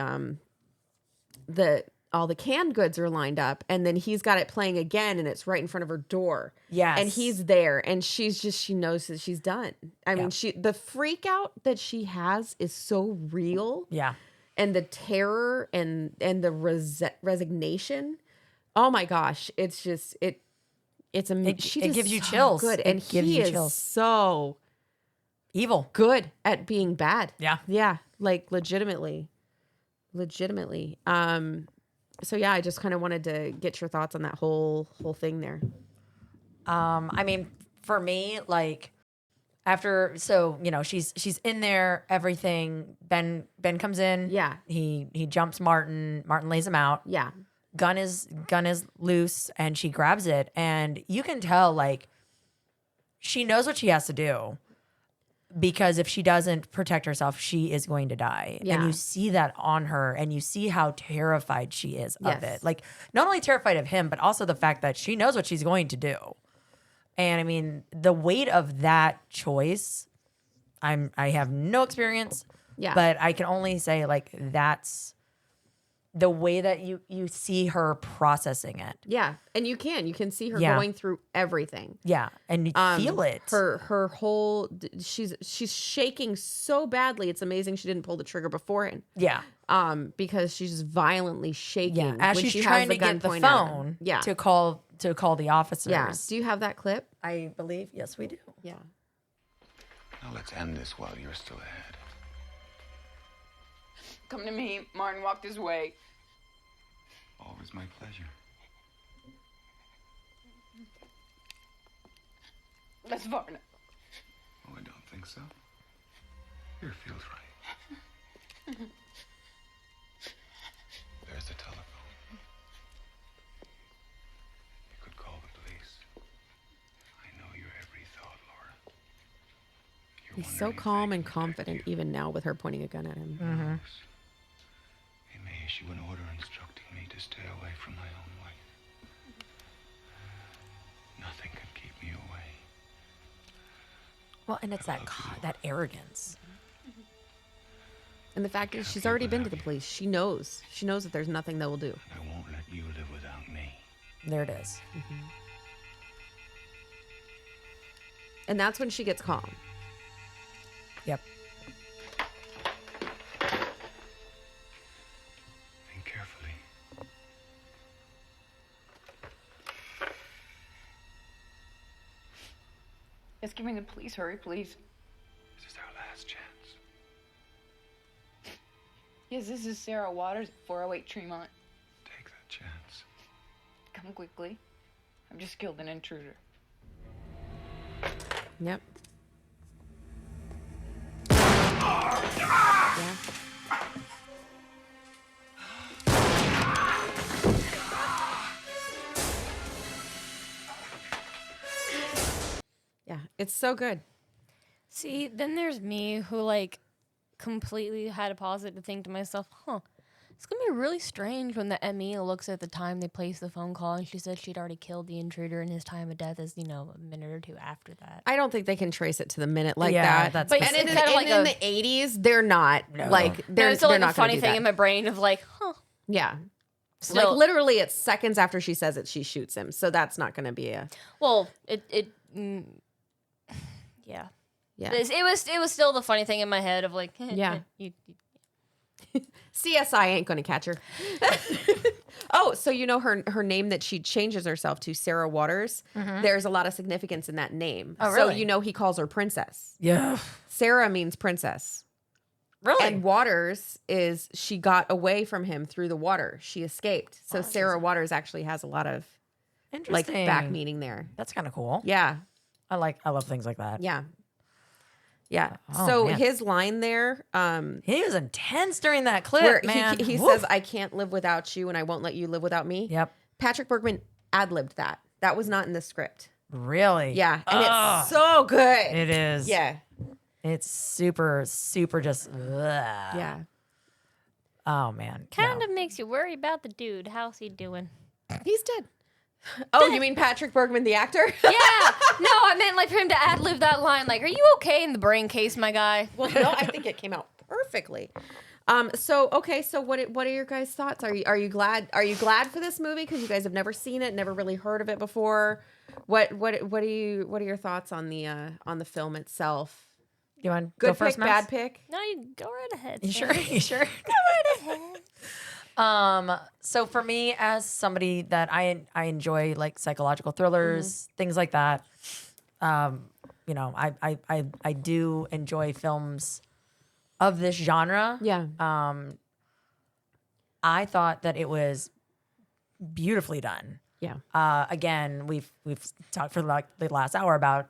all the canned goods are lined up and then he's got it playing again and it's right in front of her door. Yes. And he's there and she knows that she's done. I mean, the freak out that she has is so real. Yeah. And the terror and the resignation. Oh my gosh. It's just, it's amazing. It gives you chills. Good. And he is so evil. Good at being bad. Yeah. Yeah. Like legitimately. So yeah, I just kind of wanted to get your thoughts on that whole thing there. I mean, for me, like, After, so she's in there. Everything. Ben comes in. Yeah. He jumps Martin. Martin lays him out. Yeah. Gun is loose, and she grabs it, and you can tell like she knows what she has to do, because if she doesn't protect herself, she is going to die. Yeah. And you see that on her, and you see how terrified she is of Yes. it. Like, not only terrified of him, but also the fact that she knows what she's going to do. And I mean, the weight of that choice, I have no experience, Yeah. but I can only say like that's the way that you see her processing it. Yeah. And you can see her Yeah. going through everything. Yeah, and you feel it. Her whole she's shaking so badly. It's amazing she didn't pull the trigger beforehand. Yeah. Because she's just violently shaking. Yeah, as when she's she has trying to gun get the pointed at her. phone Yeah. to call the officers. Yeah. Do you have that clip? I believe yes, we do. Yeah. Now let's end this while you're still ahead. Come to me. Martin walked his way. Always my pleasure. That's Varna. Oh, I don't think so. Here feels right. There's the telephone. You could call the police. I know your every thought, Laura. You're He's so calm and confident even now with her pointing a gun at him. Mm-hmm. They may issue an order instructing me to stay away from my own wife. Nothing can keep me away. Well, and it's that arrogance. And the fact is, she's already been to the police. She knows. She knows that there's nothing they will do. I won't let you live without me. There it is. And that's when she gets calm. Yep. Think carefully. Just give me the police. Hurry, please. This is our last chance. Yes, this is Sarah Waters, 408 Tremont. Take that chance. Come quickly. I've just killed an intruder. Yep. Yeah. Yeah, it's so good. See, then there's me who like completely had a pause to think to myself, it's gonna be really strange when the ME looks at the time they placed the phone call and she said she'd already killed the intruder and his time of death is, a minute or two after that. I don't think they can trace it to the minute like Yeah, that. that's But specific. and in, Kind of and like in the 80s, they're not like they're There's still they're like a not gonna funny do thing that. in my brain of like, Yeah. Still- Like literally, it's seconds after she says it, she shoots him. So that's not going to be a. well, yeah. Yeah. It was still the funny thing in my head of like, Yeah. you CSI ain't going to catch her. Oh, so her name that she changes herself to, Sarah Waters. There's a lot of significance in that name. Oh, really? So he calls her princess. Yeah. Sarah means princess. Really? And Waters is she got away from him through the water. She escaped. So Sarah Waters actually has a lot of like Interesting. back meaning there. That's kind of cool. Yeah. I love things like that. Yeah. Yeah. Oh, so man. his line there, He was intense during that clip, where man. he Woof. says, "I can't live without you, and I won't let you live without me." Yep. Patrick Bergman ad-libbed that. That was not in the script. Really? Yeah, and Ugh. it's so good. It is. Yeah. It's super, super just. Yeah. Oh man. kind of makes you worry about the dude. How's he doing? He's dead. Oh, you mean Patrick Bergman, the actor? Yeah. No, I meant like for him to ad lib that line. Like, are you okay in the brain case, my guy? Well, no, I think it came out perfectly. So what are your guys' thoughts? Are you glad for this movie because you guys have never seen it, never really heard of it before? What are your thoughts on the film itself? You want Good go first, pick, Max? bad pick? No, you go right ahead. You sure? You sure? Go right ahead. So for me, as somebody that I enjoy like psychological thrillers, things like that. I do enjoy films of this genre. Yeah. I thought that it was beautifully done. Yeah. Again, we've talked for like the last hour about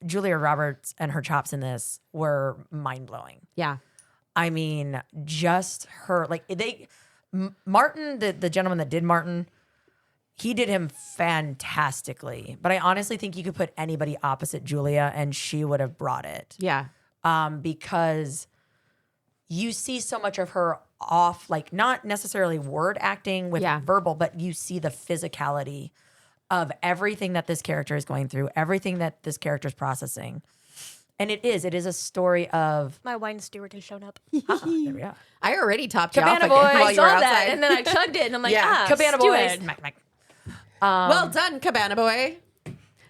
Julia Roberts and her chops in this were mind blowing. Yeah. I mean, just her Martin, the gentleman that did Martin, he did him fantastically. But I honestly think you could put anybody opposite Julia and she would have brought it. Yeah. Because you see so much of her off, like not necessarily word acting with verbal, but you see the physicality of everything that this character is going through, everything that this character is processing. And it is a story of... My wine steward has shown up. There we are. I already topped you Cabana off Boy. again while I you saw were that, outside. and then I chugged it, and I'm like, Cabana Boy. steward. Smack. Well done, Cabana Boy.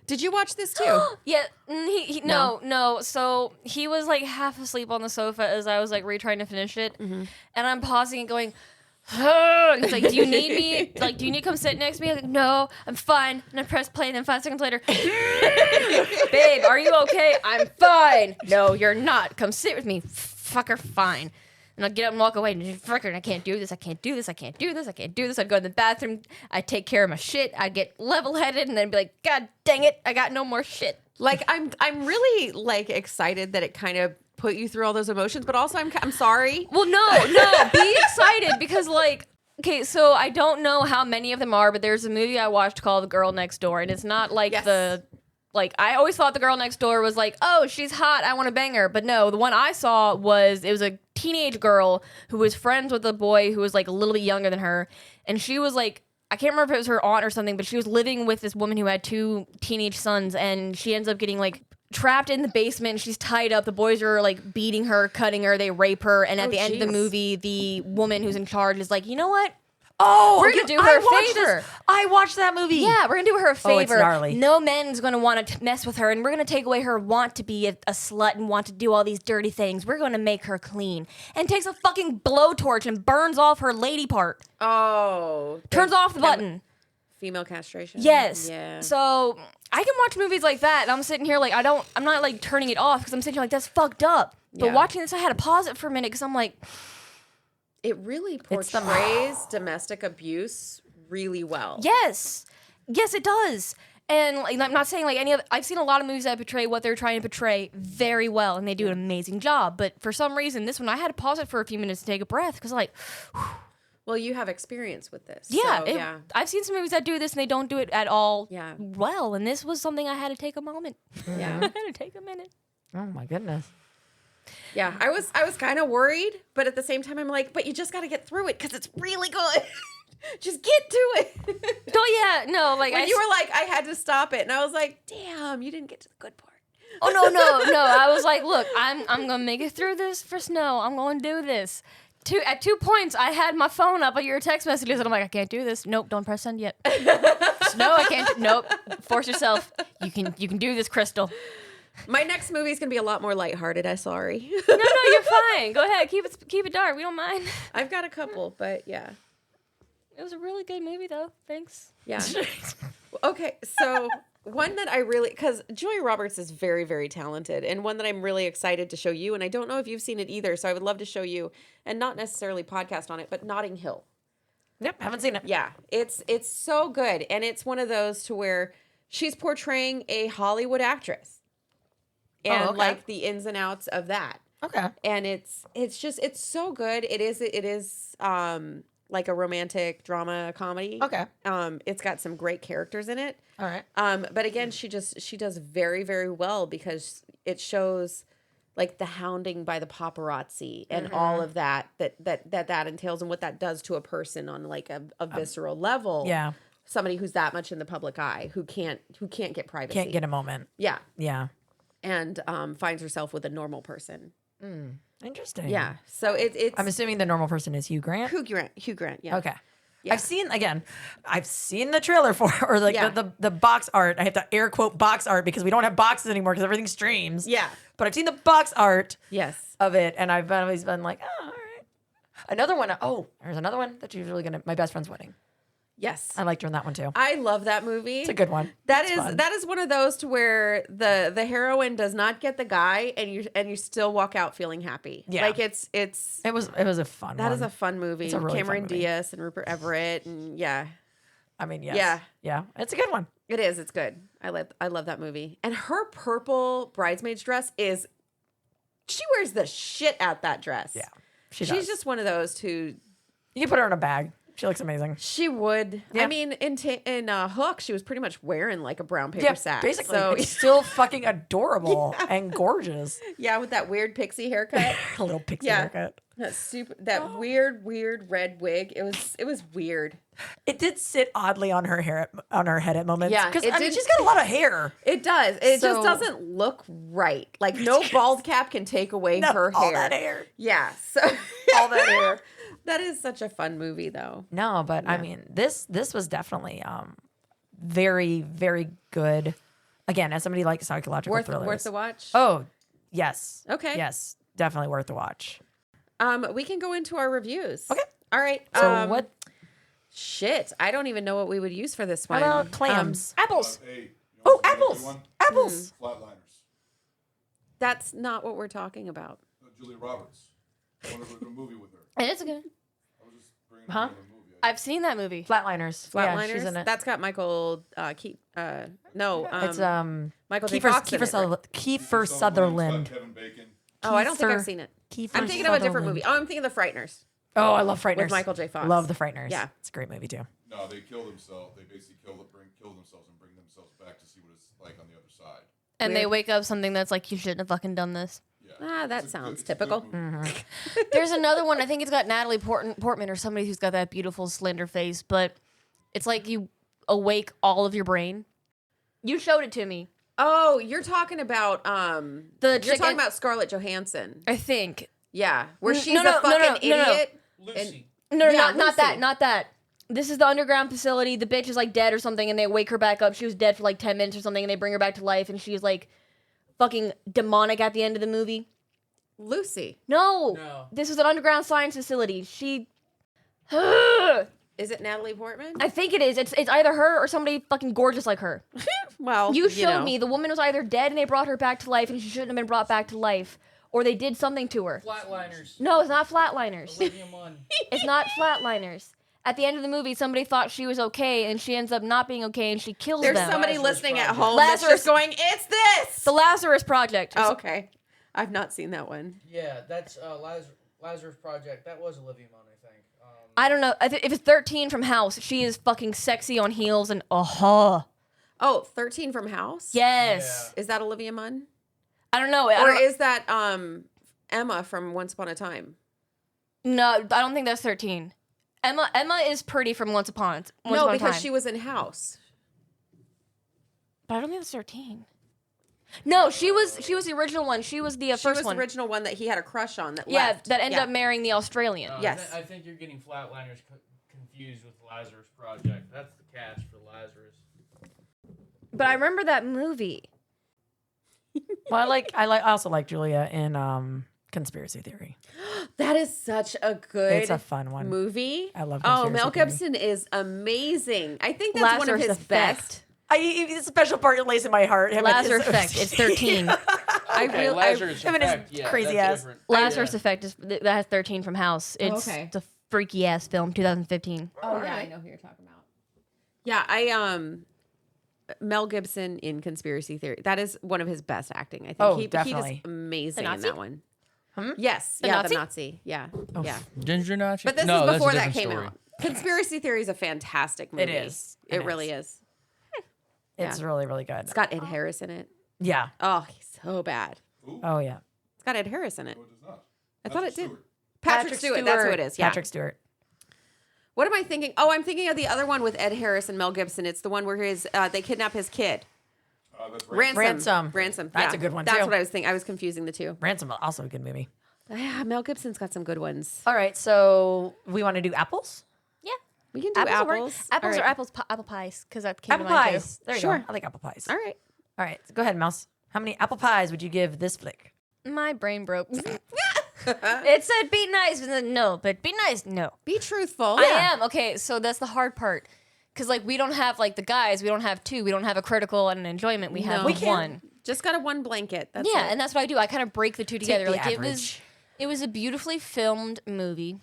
Did you watch this too? Yeah, no. So he was like half asleep on the sofa as I was like trying to finish it, and I'm pausing and going, and he's like, "Do you need me? Like, do you need to come sit next to me?" I'm like, "No, I'm fine." And I press play, and then 5 seconds later, "Babe, are you okay?" "I'm fine." "No, you're not. Come sit with me, fucker." "Fine." And I'll get up and walk away, and fucker, I can't do this. I can't do this. I can't do this. I can't do this. I'd go in the bathroom. I'd take care of my shit. I'd get level-headed, and then be like, "God dang it, I got no more shit." Like I'm really like excited that it kind of put you through all those emotions, but also I'm sorry. Well, no, be excited because like, okay, so I don't know how many of them are, but there's a movie I watched called The Girl Next Door, and it's not like I always thought The Girl Next Door was like, oh, she's hot, I want to bang her. But no, the one I saw was a teenage girl who was friends with a boy who was like a little bit younger than her, and she was like, I can't remember if it was her aunt or something, but she was living with this woman who had 2 teenage sons, and she ends up getting like trapped in the basement. She's tied up. The boys are like beating her, cutting her. They rape her. And at the end of the movie, the woman who's in charge is like, you know what? Oh, we're going to do her a favor. I watched that movie. Yeah, we're going to do her a favor. Oh, it's gnarly. No man's going to want to mess with her. And we're going to take away her want to be a slut and want to do all these dirty things. We're going to make her clean. And takes a fucking blowtorch and burns off her lady part. Oh. Turns off the button. Female castration. Yes. Yeah. So I can watch movies like that, and I'm sitting here like I'm not like turning it off because I'm sitting here like that's fucked up. But watching this, I had to pause it for a minute because I'm like, it really portrays domestic abuse really well. Yes, it does. And like, I'm not saying like any other. I've seen a lot of movies that portray what they're trying to portray very well, and they do an amazing job. But for some reason, this one I had to pause it for a few minutes to take a breath because like. Well, you have experience with this. Yeah, so, I've seen some movies that do this and they don't do it at all Yeah. well. And this was something I had to take a moment. Yeah. I had to take a minute. Oh my goodness. Yeah, I was kind of worried, but at the same time, I'm like, but you just got to get through it because it's really good. Just get to it. Oh yeah, no, like when you were like, I had to stop it, and I was like, damn, you didn't get to the good part. Oh no. I was like, look, I'm gonna make it through this for Snow. I'm gonna do this. At 2 points, I had my phone up on your text messages, and I'm like, I can't do this. Nope, don't press send yet. No, I can't. Nope, force yourself. You can do this, Crystal. My next movie is gonna be a lot more lighthearted. I'm sorry. No, you're fine. Go ahead, keep it dark. We don't mind. I've got a couple, but yeah. It was a really good movie, though. Thanks. Yeah. Okay, so one that I really, because Julia Roberts is very, very talented, and one that I'm really excited to show you, and I don't know if you've seen it either, so I would love to show you, and not necessarily podcast on it, but Notting Hill. Yep, haven't seen it. Yeah, it's so good, and it's one of those to where she's portraying a Hollywood actress, and like the ins and outs of that. Okay. And it's so good. It is like a romantic drama comedy. Okay. It's got some great characters in it. All right. But again, she does very, very well because it shows like the hounding by the paparazzi and all of that entails and what that does to a person on like a visceral level. Yeah. Somebody who's that much in the public eye who can't get privacy. Can't get a moment. Yeah. Yeah. And finds herself with a normal person. Interesting. Yeah. So it's I'm assuming the normal person is Hugh Grant. Hugh Grant. Yeah. Okay. Yeah. I've seen the trailer for or like the box art. I have to air quote box art because we don't have boxes anymore because everything streams. Yeah. But I've seen the box art Yes. of it, and I've always been like, oh, all right. Another one. Oh, there's another one that's usually gonna. My Best Friend's Wedding. Yes. I liked her in that one too. I love that movie. It's a good one. That It's is fun. that is one of those to where the heroine does not get the guy and you still walk out feeling happy. Yeah. Like it was a fun that one. is a fun movie. It's a really Cameron fun movie. Diaz and Rupert Everett and yeah. I mean, yes. Yeah. Yeah. It's a good one. It is. It's good. I love that movie. And her purple bridesmaid's dress is. She wears the shit out that dress. Yeah, she's does. just one of those who. You can put her in a bag. She looks amazing. She would. Yeah. I mean, in Hook, she was pretty much wearing like a brown paper sack. Basically, So it's still fucking adorable and gorgeous. yeah, with that weird pixie haircut. A little pixie haircut. That weird red wig. It was weird. It did sit oddly on her head at moments. Yeah, because it I mean, did- she's got a lot of hair. It does. It So- just doesn't look right. Like no bald cap can take away her hair. all that hair. Yeah. So All that hair. that is such a fun movie, though. No, but I mean, this was definitely very, very good. Again, as somebody like psychological thrillers, Worth the watch. Oh, yes. Okay. Yes, definitely worth the watch. We can go into our reviews. Okay. All right. So what? Shit, I don't even know what we would use for this How one. about clams? Apples. Hey, Oh, apples! Apples! Flatliners. That's not what we're talking about. Julia Roberts. I want to do a movie with her. And it's good. Huh? I've seen that movie. Flatliners. Flatliners. Yeah, she's in it. That's got Michael. It's Michael J. Kiefer, Fox in Kiefer, it, right? Kiefer Sutherland. Kevin Bacon. Oh, I don't think I've Kiefer- seen it. Kiefer I'm thinking of a different Sutherland. movie. Oh, I'm thinking of The Frighteners. Oh, I love Frighteners. With Michael J. Fox. Love The Frighteners. Yeah. It's a great movie too. No, they kill themselves. They basically kill themselves and bring themselves back to see what it's like on the other side. And they wake up something that's like, you shouldn't have fucking done this. That sounds typical. Mm-hmm. There's another one. I think it's got Natalie Portman or somebody who's got that beautiful slender face, but it's like you awake all of your brain. You showed it to me. Oh, you're talking about you're chicken- talking about Scarlett Johansson. I think. Yeah, where N- she's no, a no, no, fucking no, no, no. idiot. Lucy. No, Yeah, not that, Lucy. not that. This is the underground facility. The bitch is like dead or something, and they wake her back up. She was dead for like 10 minutes or something, and they bring her back to life, and she's like fucking demonic at the end of the movie. Lucy. No. This is an underground science facility. She. Is it Natalie Portman? I think it is. It's either her or somebody fucking gorgeous like her. Well, You showed know. me the woman was either dead and they brought her back to life, and she shouldn't have been brought back to life, or they did something to her. Flatliners. No, it's not Flatliners. Olivia Munn. It's not Flatliners. At the end of the movie, somebody thought she was okay, and she ends up not being okay, and she kills There's them. somebody Lazarus listening at Project. home that's just going, "It's this." The Lazarus Project. Oh, okay, I've not seen that one. Yeah, that's Lazarus Project. That was Olivia Munn, I think. I don't know. If it's 13 from House, she is fucking sexy on heels and Oh, 13 from House? Yes. Is that Olivia Munn? I don't know. Or is that Emma from Once Upon a Time? No, I don't think that's 13. Emma is pretty from Once Upon a No, because Time. she was in House. But I don't think that's 13. No, she was the original one. She was the She first was one. the original one that he had a crush on that Yeah, left. that ended up marrying the Australian. No, Yes. I think you're getting Flatliners confused with Lazarus Project. That's the cast for Lazarus. But I remember that movie. Well, I also like Julia in Conspiracy Theory. That is such a good It's a fun one. movie. I love Oh, Conspiracy Mel Theory. Gibson is amazing. I think that's one of Lazarus his Effect. best. It's a special part that lays in my heart. Him and his- Lazarus Effect. It's 13. Okay, Lazarus him and his Effect. Yeah, crazy that's ass. different. Lazarus Effect that has 13 from House. It's okay. the freaky ass film, 2015. Oh yeah, I know who you're talking about. Yeah, Mel Gibson in Conspiracy Theory. That is one of his best acting. I think Oh, he definitely. does amazing The in Nazi? that one. Hmm? Yes, The yeah, Nazi? the Nazi. Yeah, yeah. Ginger Nazi? But this No, is that's a before that different came story. out. Conspiracy Theory is a fantastic movie. is. It It really is. It's really, really good. It's got Ed Harris in it. Yeah. Oh, he's so bad. Oh yeah. It's got Ed Harris in it. No, it does not. I thought it did. Stewart. Patrick Stewart. That's who it is. Yeah. Patrick Stewart. What am I thinking? Oh, I'm thinking of the other one with Ed Harris and Mel Gibson. It's the one where they kidnap his kid. That's right. Ransom. That's yeah. a good one, That's too. what I was thinking. I was confusing the two. Ransom, also a good movie. Yeah, Mel Gibson's got some good ones. All right, so we want to do apples. Yeah. We can do Apples, work. apples. Apples All or right. apple pies, because that came Apple to mind pies. There you Sure. go. I like apple pies. All right. All right, go ahead, Mouse. How many apple pies would you give this flick? too. My brain broke. It said be nice, and then no, but be nice, no. Be truthful. I am. Okay, so that's the hard part. Because, like, we don't have, like, the guys, we don't have two. We don't have a critical and an enjoyment. We have No. one. Just got a one blanket. That's Yeah, it. and that's what I do. I kind of break the two together. the Like, average. it was a beautifully filmed movie.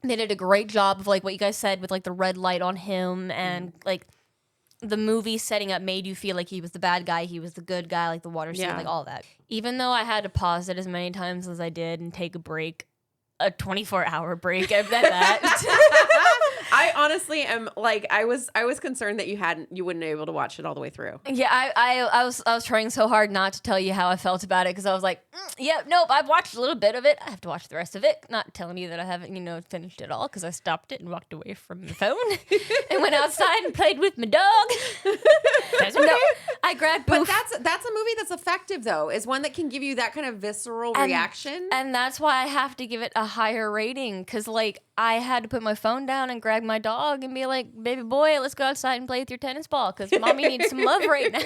They did a great job of, like, what you guys said with, like, the red light on him and, like, the movie setting up made you feel like he was the bad guy, he was the good guy, like the water scene, like all that. Even though I had to pause it as many times as I did and take a break, a 24-hour break at that. I honestly am like I was concerned that you wouldn't be able to watch it all the way through. Yeah, I was trying so hard not to tell you how I felt about it because I was like, yeah, nope, I've watched a little bit of it. I have to watch the rest of it. Not telling you that I haven't, finished it all because I stopped it and walked away from the phone and went outside and played with my dog. That's okay. No, I grabbed But Boof. that's a movie that's effective though. Is one that can give you that kind of visceral reaction. And that's why I have to give it a higher rating because like I had to put my phone down and grab my dog and be like, baby boy, let's go outside and play with your tennis ball because mommy needs some love right now.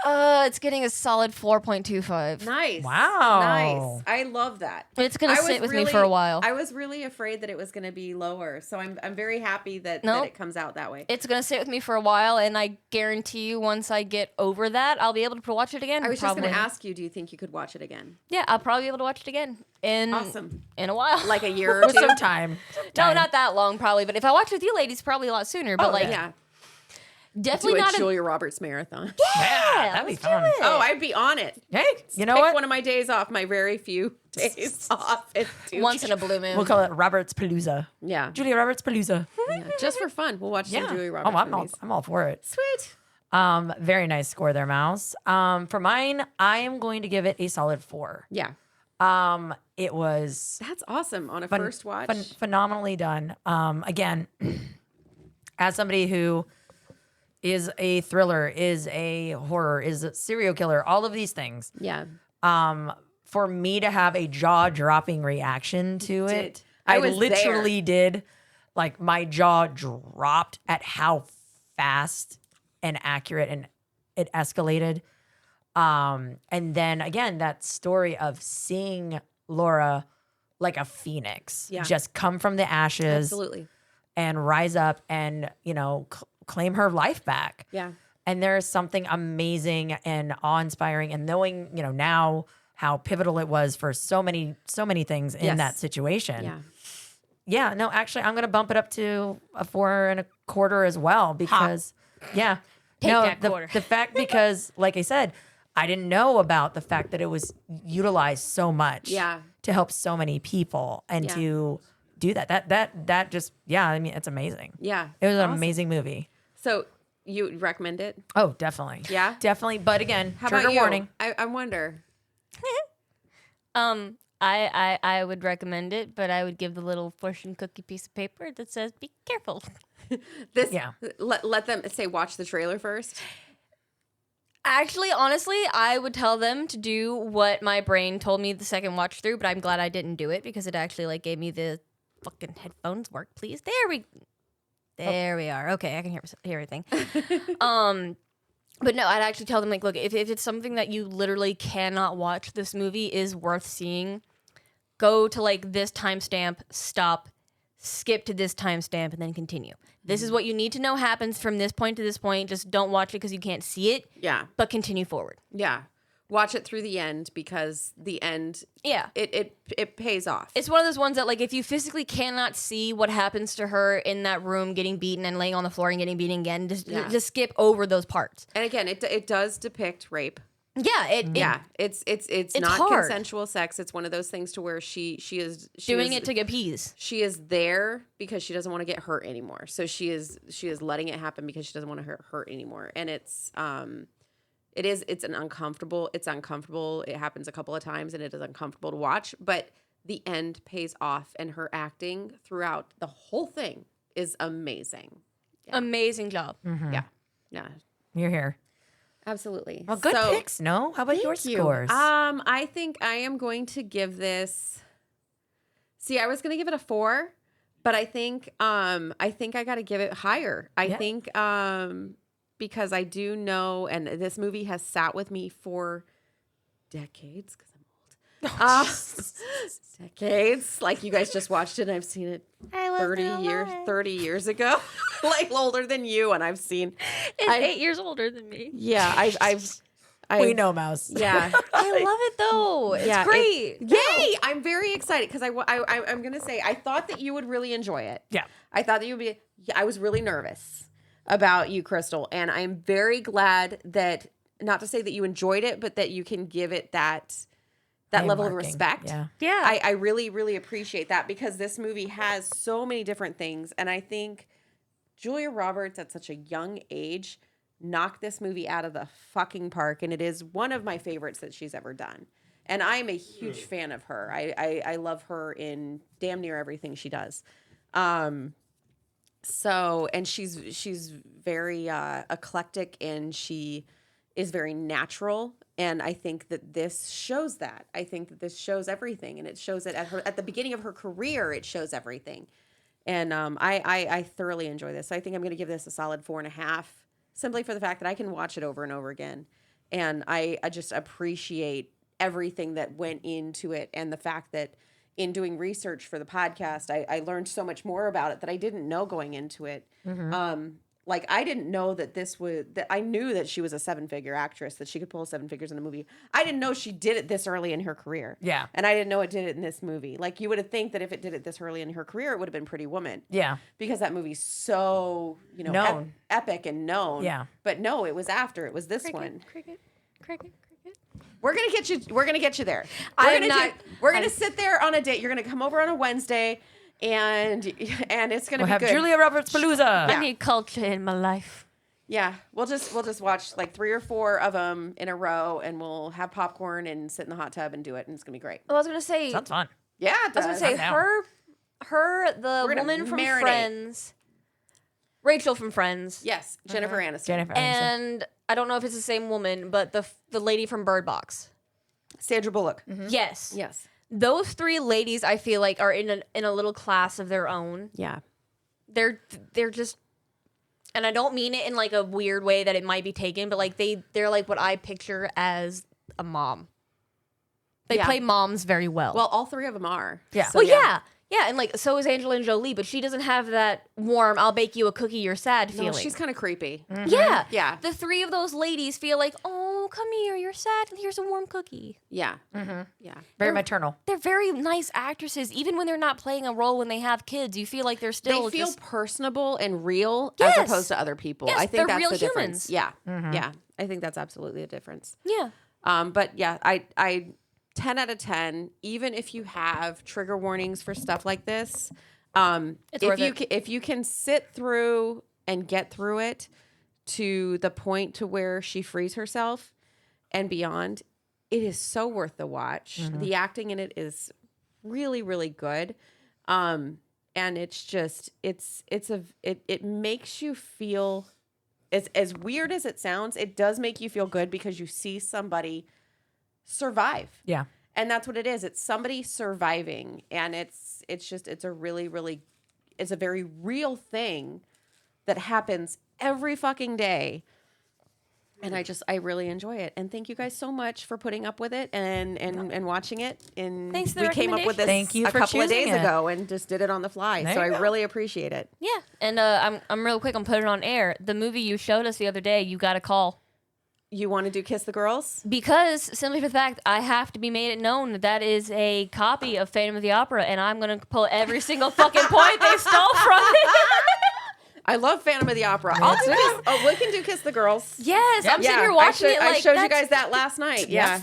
It's getting a solid 4.25. Nice. Wow. Nice. I love that. It's gonna sit with me for a while. I was really afraid that it was gonna be lower, so I'm very happy that it comes out that way. It's gonna sit with me for a while, and I guarantee you, once I get over that, I'll be able to watch it again. I was just gonna ask you, do you think you could watch it again? Yeah, I'll probably be able to watch it again in a while, like a year or two. Some time. No, not that long, probably. But if I watch with you, ladies, probably a lot sooner. But yeah. Definitely do a not Julia Roberts marathon. Yeah, that'd be let's fun. do it. Oh, I'd be on it. Hey, you know Pick what? one of my days off, my very few days off. Once in a blue moon. We'll call it Roberts Palooza. Yeah. Julia Roberts Palooza. Yeah, just for fun. We'll watch some Julia Roberts movies. I'm all for it. Sweet. Very nice score there, Mouse. For mine, I am going to give it a solid 4. Yeah. It was That's awesome on a first watch. phenomenally done. Again, as somebody who is a thriller, is a horror, is a serial killer, all of these things. Yeah. For me to have a jaw-dropping reaction to it, I I was literally did. Like my jaw dropped at how fast and accurate and it escalated. And then again, that story of seeing Laura like a phoenix just come from the ashes, Absolutely, and rise up and claim her life back. Yeah. And there is something amazing and awe-inspiring, and knowing now how pivotal it was for so many things in that situation. Yeah. No, actually, I'm gonna bump it up to a 4.25 as well because Take that the quarter. the fact because like I said, I didn't know about the fact that it was utilized so much to help so many people and to do that. That just I mean, it's amazing. Yeah. It was an amazing movie. So you recommend it? Oh, definitely. Yeah? Definitely. But again, How trigger about you? warning. I wonder. I would recommend it, but I would give the little fortune cookie piece of paper that says "Be careful." Let them say watch the trailer first. Actually, honestly, I would tell them to do what my brain told me the second watch through, but I'm glad I didn't do it because it actually gave me the fucking headphones work, please. There we are. Okay, I can hear everything. But no, I'd actually tell them look, if it's something that you literally cannot watch, this movie is worth seeing. Go to this timestamp, stop, skip to this timestamp, and then continue. This is what you need to know happens from this point to this point. Just don't watch it because you can't see it. Yeah. But continue forward. Yeah. Watch it through the end because the end it pays off. It's one of those ones that if you physically cannot see what happens to her in that room getting beaten and laying on the floor and getting beaten again, just skip over those parts. And again, it does depict rape. Yeah, it's not hard. consensual sex. It's one of those things to where she is doing it to appease. She is there because she doesn't want to get hurt anymore. So she is letting it happen because she doesn't want to hurt anymore. And it's uncomfortable. It's uncomfortable. It happens a couple of times and it is uncomfortable to watch, but the end pays off and her acting throughout the whole thing is amazing. Yeah. Amazing job. Mm-hmm. Yeah. You're here. Absolutely. Well, good picks. No, how about your scores? I think I am going to give this. See, I was going to give it a 4, but I think I got to give it higher. I think because I do know, and this movie has sat with me for decades because I'm old. Decades. Like you guys just watched it and I've seen it 30 years ago. Older than you, and I've seen It's 8 years older than me. Yeah, We know, Mouse. Yeah. I love it though. It's Yeah, great. Yay! I'm very excited because I'm gonna say I thought that you would really enjoy it. Yeah. I thought that you would be. I was really nervous about you, Crystal, and I'm very glad that not to say that you enjoyed it, but that you can give it that level of Marking. respect. Yeah. Yeah. I really, really appreciate that because this movie has so many different things, and I think Julia Roberts at such a young age knocked this movie out of the fucking park, and it is one of my favorites that she's ever done. And I'm a huge fan of her. I love her in damn near everything she does. So, and she's very eclectic, and she is very natural. And I think that this shows that. I think that this shows everything, and it shows it at the beginning of her career. It shows everything, and I thoroughly enjoy this. So I think I'm going to give this a solid 4.5, simply for the fact that I can watch it over and over again, and I just appreciate everything that went into it, and the fact that in doing research for the podcast, I learned so much more about it that I didn't know going into it. Like, I didn't know that I knew that she was a 7-figure actress, that she could pull 7 figures in a movie. I didn't know she did it this early in her career. Yeah. And I didn't know it did it in this movie. Like, you would have think that if it did it this early in her career, it would have been Pretty Woman. Yeah. Because that movie's so, known. Epic and known. Yeah. But no, it was after. It was this one. Cricket. We're gonna get you. We're gonna get you there. We're gonna sit there on a date. You're gonna come over on a Wednesday, and it's gonna We'll be have good. Julia Roberts Palooza. I need culture in my life. Yeah, we'll just watch like 3 or 4 of them in a row, and we'll have popcorn and sit in the hot tub and do it, and it's gonna be great. Well, I was gonna say. Sounds fun. Yeah, it I was gonna does. say I'm down. the We're gonna woman from marinate. Friends, Rachel from Friends. Yes, Jennifer Aniston. Jennifer Aniston. And I don't know if it's the same woman, but the lady from Bird Box. Sandra Bullock. Yes. Yes. Those 3 ladies, I feel like, are in a little class of their own. Yeah. They're just, and I don't mean it in like a weird way that it might be taken, but like they're like what I picture as a mom. They Yeah. play moms very well. Well, all 3 of them are. Yeah. So, well, yeah, and like so is Angelina Jolie, but she doesn't have that warm "I'll bake you a cookie, you're sad" No, feeling. she's kind of creepy. Yeah, Yeah. The 3 of those ladies feel like, oh, come here, you're sad. Here's a warm cookie. Yeah. Mm-hmm. Yeah. Very maternal. They're very nice actresses, even when they're not playing a role. When they have kids, you feel like they're still They feel just personable and real Yes. as opposed to other people. Yes, I think they're that's real the difference. humans. Yeah. Mm-hmm. Yeah. I think that's absolutely the difference. yeah. But yeah, I 10 out of 10, even if you have trigger warnings for stuff like this, It's worth if you can sit through and get through it to the point to where she frees herself and beyond, it is so worth the watch. The acting in it is really, really good. And it's just, it makes you feel, as weird as it sounds, it does make you feel good because you see somebody survive. Yeah. And that's what it is. It's somebody surviving. And it's a really, really, it's a very real thing that happens every fucking day. And I really enjoy it. And thank you guys so much for putting up with it and watching it. And Thanks for the we came up with this Thank you a for couple of days choosing it. ago and just did it on the fly. There So you I go. really appreciate it. Yeah, and I'm real quick. I'm putting it on air. The movie you showed us the other day, you got a call. You want to do Kiss the Girls? Because simply for the fact I have to be made it known that is a copy of Phantom of the Opera, and I'm gonna pull every single fucking point they stole from it. I love Phantom of the Opera. We can do Kiss the Girls. Yes, I'm sitting here watching it. Like I showed you that's- guys that last night. Yeah.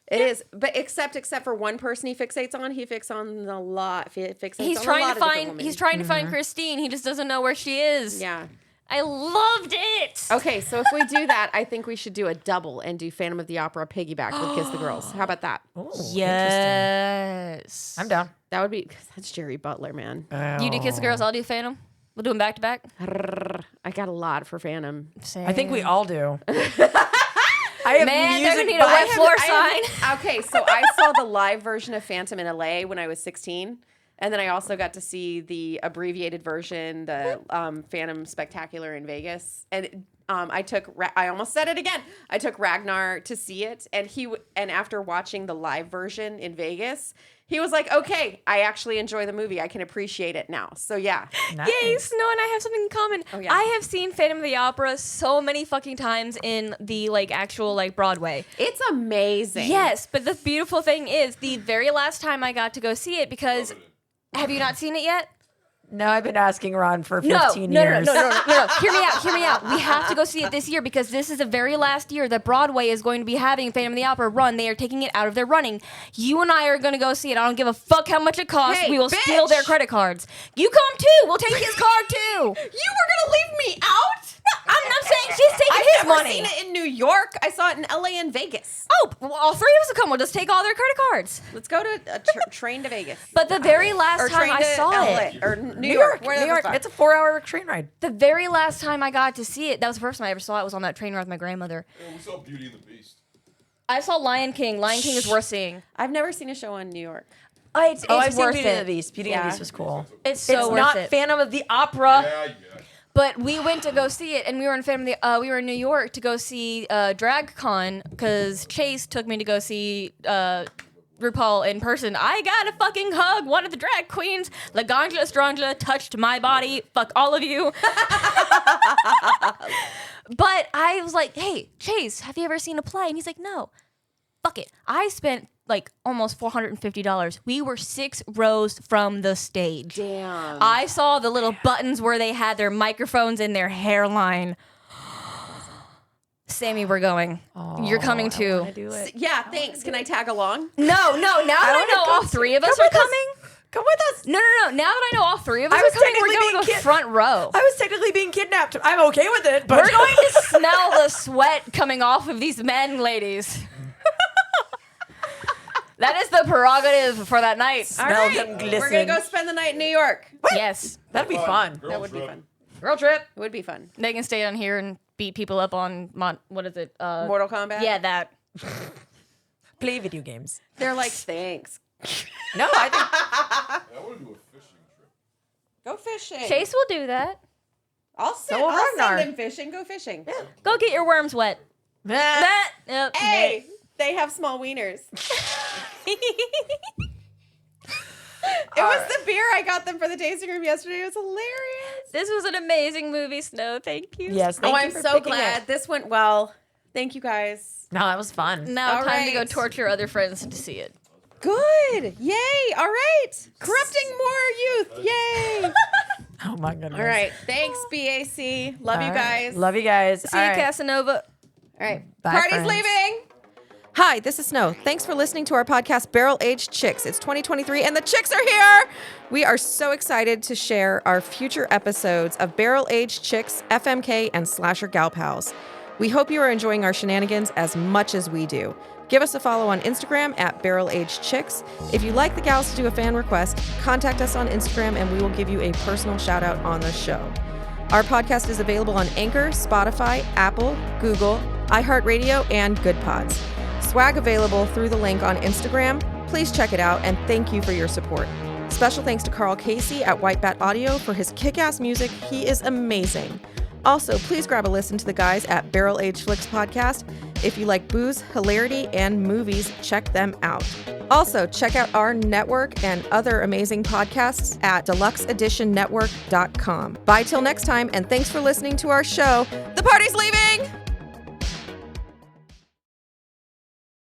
It is, but except for one person he fixates on, he fixates on a lot. He's trying to find. He's trying to find Christine. He just doesn't know where she is. Yeah. I loved it. Okay, so if we do that, I think we should do a double and do Phantom of the Opera piggyback with Kiss the Girls. How about that? Yes. I'm down. That would be, that's Jerry Butler, man. You do Kiss the Girls, I'll do Phantom. We'll do them back to back. I got a lot for Phantom. I think we all do. I have Man, they're gonna music need a wet floor sign. Okay, so I saw the live version of Phantom in LA when I was 16. And then I also got to see the abbreviated version, the Phantom Spectacular in Vegas. And I almost said it again. I took Ragnar to see it, and and after watching the live version in Vegas, he was like, "Okay, I actually enjoy the movie. I can appreciate it now." So yeah, Yay, Snow and I have something in common. Oh, yeah. I have seen Phantom of the Opera so many fucking times in the like actual like Broadway. It's amazing. Yes, but the beautiful thing is the very last time I got to go see it, because have you not seen it yet? No, I've been asking Ron for 15 No. years. No. Hear me out. We have to go see it this year because this is the very last year that Broadway is going to be having Phantom of the Opera run. They are taking it out of their running. You and I are going to go see it. I don't give a fuck how much it costs. Hey, we will bitch. steal their credit cards. You come too. We'll take his card too. You were gonna leave me out? I'm saying she's taking his I've never money. seen it in New York. I saw it in LA and Vegas. Oh, well, all three of us will come. We'll just take all their credit cards. Let's go to a train to Vegas. But the very Or last time train I to saw LA, it, or New York. New York. It's a 4-hour train ride. the very last time I got to see it, that was the first time I ever saw it, was on that train ride with my grandmother. We saw Beauty and the Beast. I saw Lion King. Lion King is worth seeing. I've never seen a show in New York. It's I've seen worth Beauty and it. the Beast. Beauty and the Beast was cool. It's so worth not it. Phantom of the Opera. But we went to go see it, and we were we were in New York to go see DragCon because Chase took me to go see RuPaul in person. I got a fucking hug. One of the drag queens, Laganja Estrangela, touched my body. Fuck all of you. But I was like, hey, Chase, have you ever seen a play? And he's like, no. Fuck it. I spent like almost $450. We were 6 rows from the stage. Damn. I saw the little buttons where they had their microphones in their hairline. Sammy, we're going. You're coming too. Yeah, thanks. Can I tag along? No. Now that I know all 3 of us are coming. Come with us. No. Now that I know all 3 of us are coming, we're going to the front row. I was technically being kidnapped. I'm okay with it, but We're going to smell the sweat coming off of these men, ladies. That is the prerogative for that night. All right. We're going to go spend the night in New York. Yes. That'd be fun. That would be fun. Girl trip. It would be fun. They can stay on here and beat people up on, what is it? Mortal Kombat? Yeah, that. Play video games. They're like, thanks. No, I think I want to do a fishing trip. Go fishing. Chase will do that. I'll send Ragnar. them fishing. Go fishing. Go get your worms wet. Yep. Hey, they have small wieners. It was the beer I got them for the tasting room yesterday. It was hilarious. This was an amazing movie, Snow. Thank you. yes. Thank you I'm for so picking glad it. this went well. Thank you guys. No, that was fun. Now All time to go right. torture other friends to see it. Good. Yay. All right. Corrupting more youth. Yay. Oh my goodness. All right. Thanks, BAC. Love you All right. guys. Love you guys. See All you, right. Casanova. All right. Bye, Party's friends. leaving. Hi, this is Snow. Thanks for listening to our podcast, Barrel Aged Chicks. It's 2023 and the chicks are here. We are so excited to share our future episodes of Barrel Aged Chicks, FMK, and Slasher Gal Pals. We hope you are enjoying our shenanigans as much as we do. Give us a follow on Instagram at Barrel Aged Chicks. If you'd like the gals to do a fan request, contact us on Instagram and we will give you a personal shout out on the show. Our podcast is available on Anchor, Spotify, Apple, Google, iHeartRadio, and Good Pods. Swag available through the link on Instagram. Please check it out and thank you for your support. Special thanks to Carl Casey at White Bat Audio for his kick-ass music. He is amazing. Also, please grab a listen to the guys at Barrel Age Flicks Podcast. If you like booze, hilarity, and movies, check them out. Also, check out our network and other amazing podcasts at deluxeeditionnetwork.com. Bye till next time, and thanks for listening to our show. The party's leaving!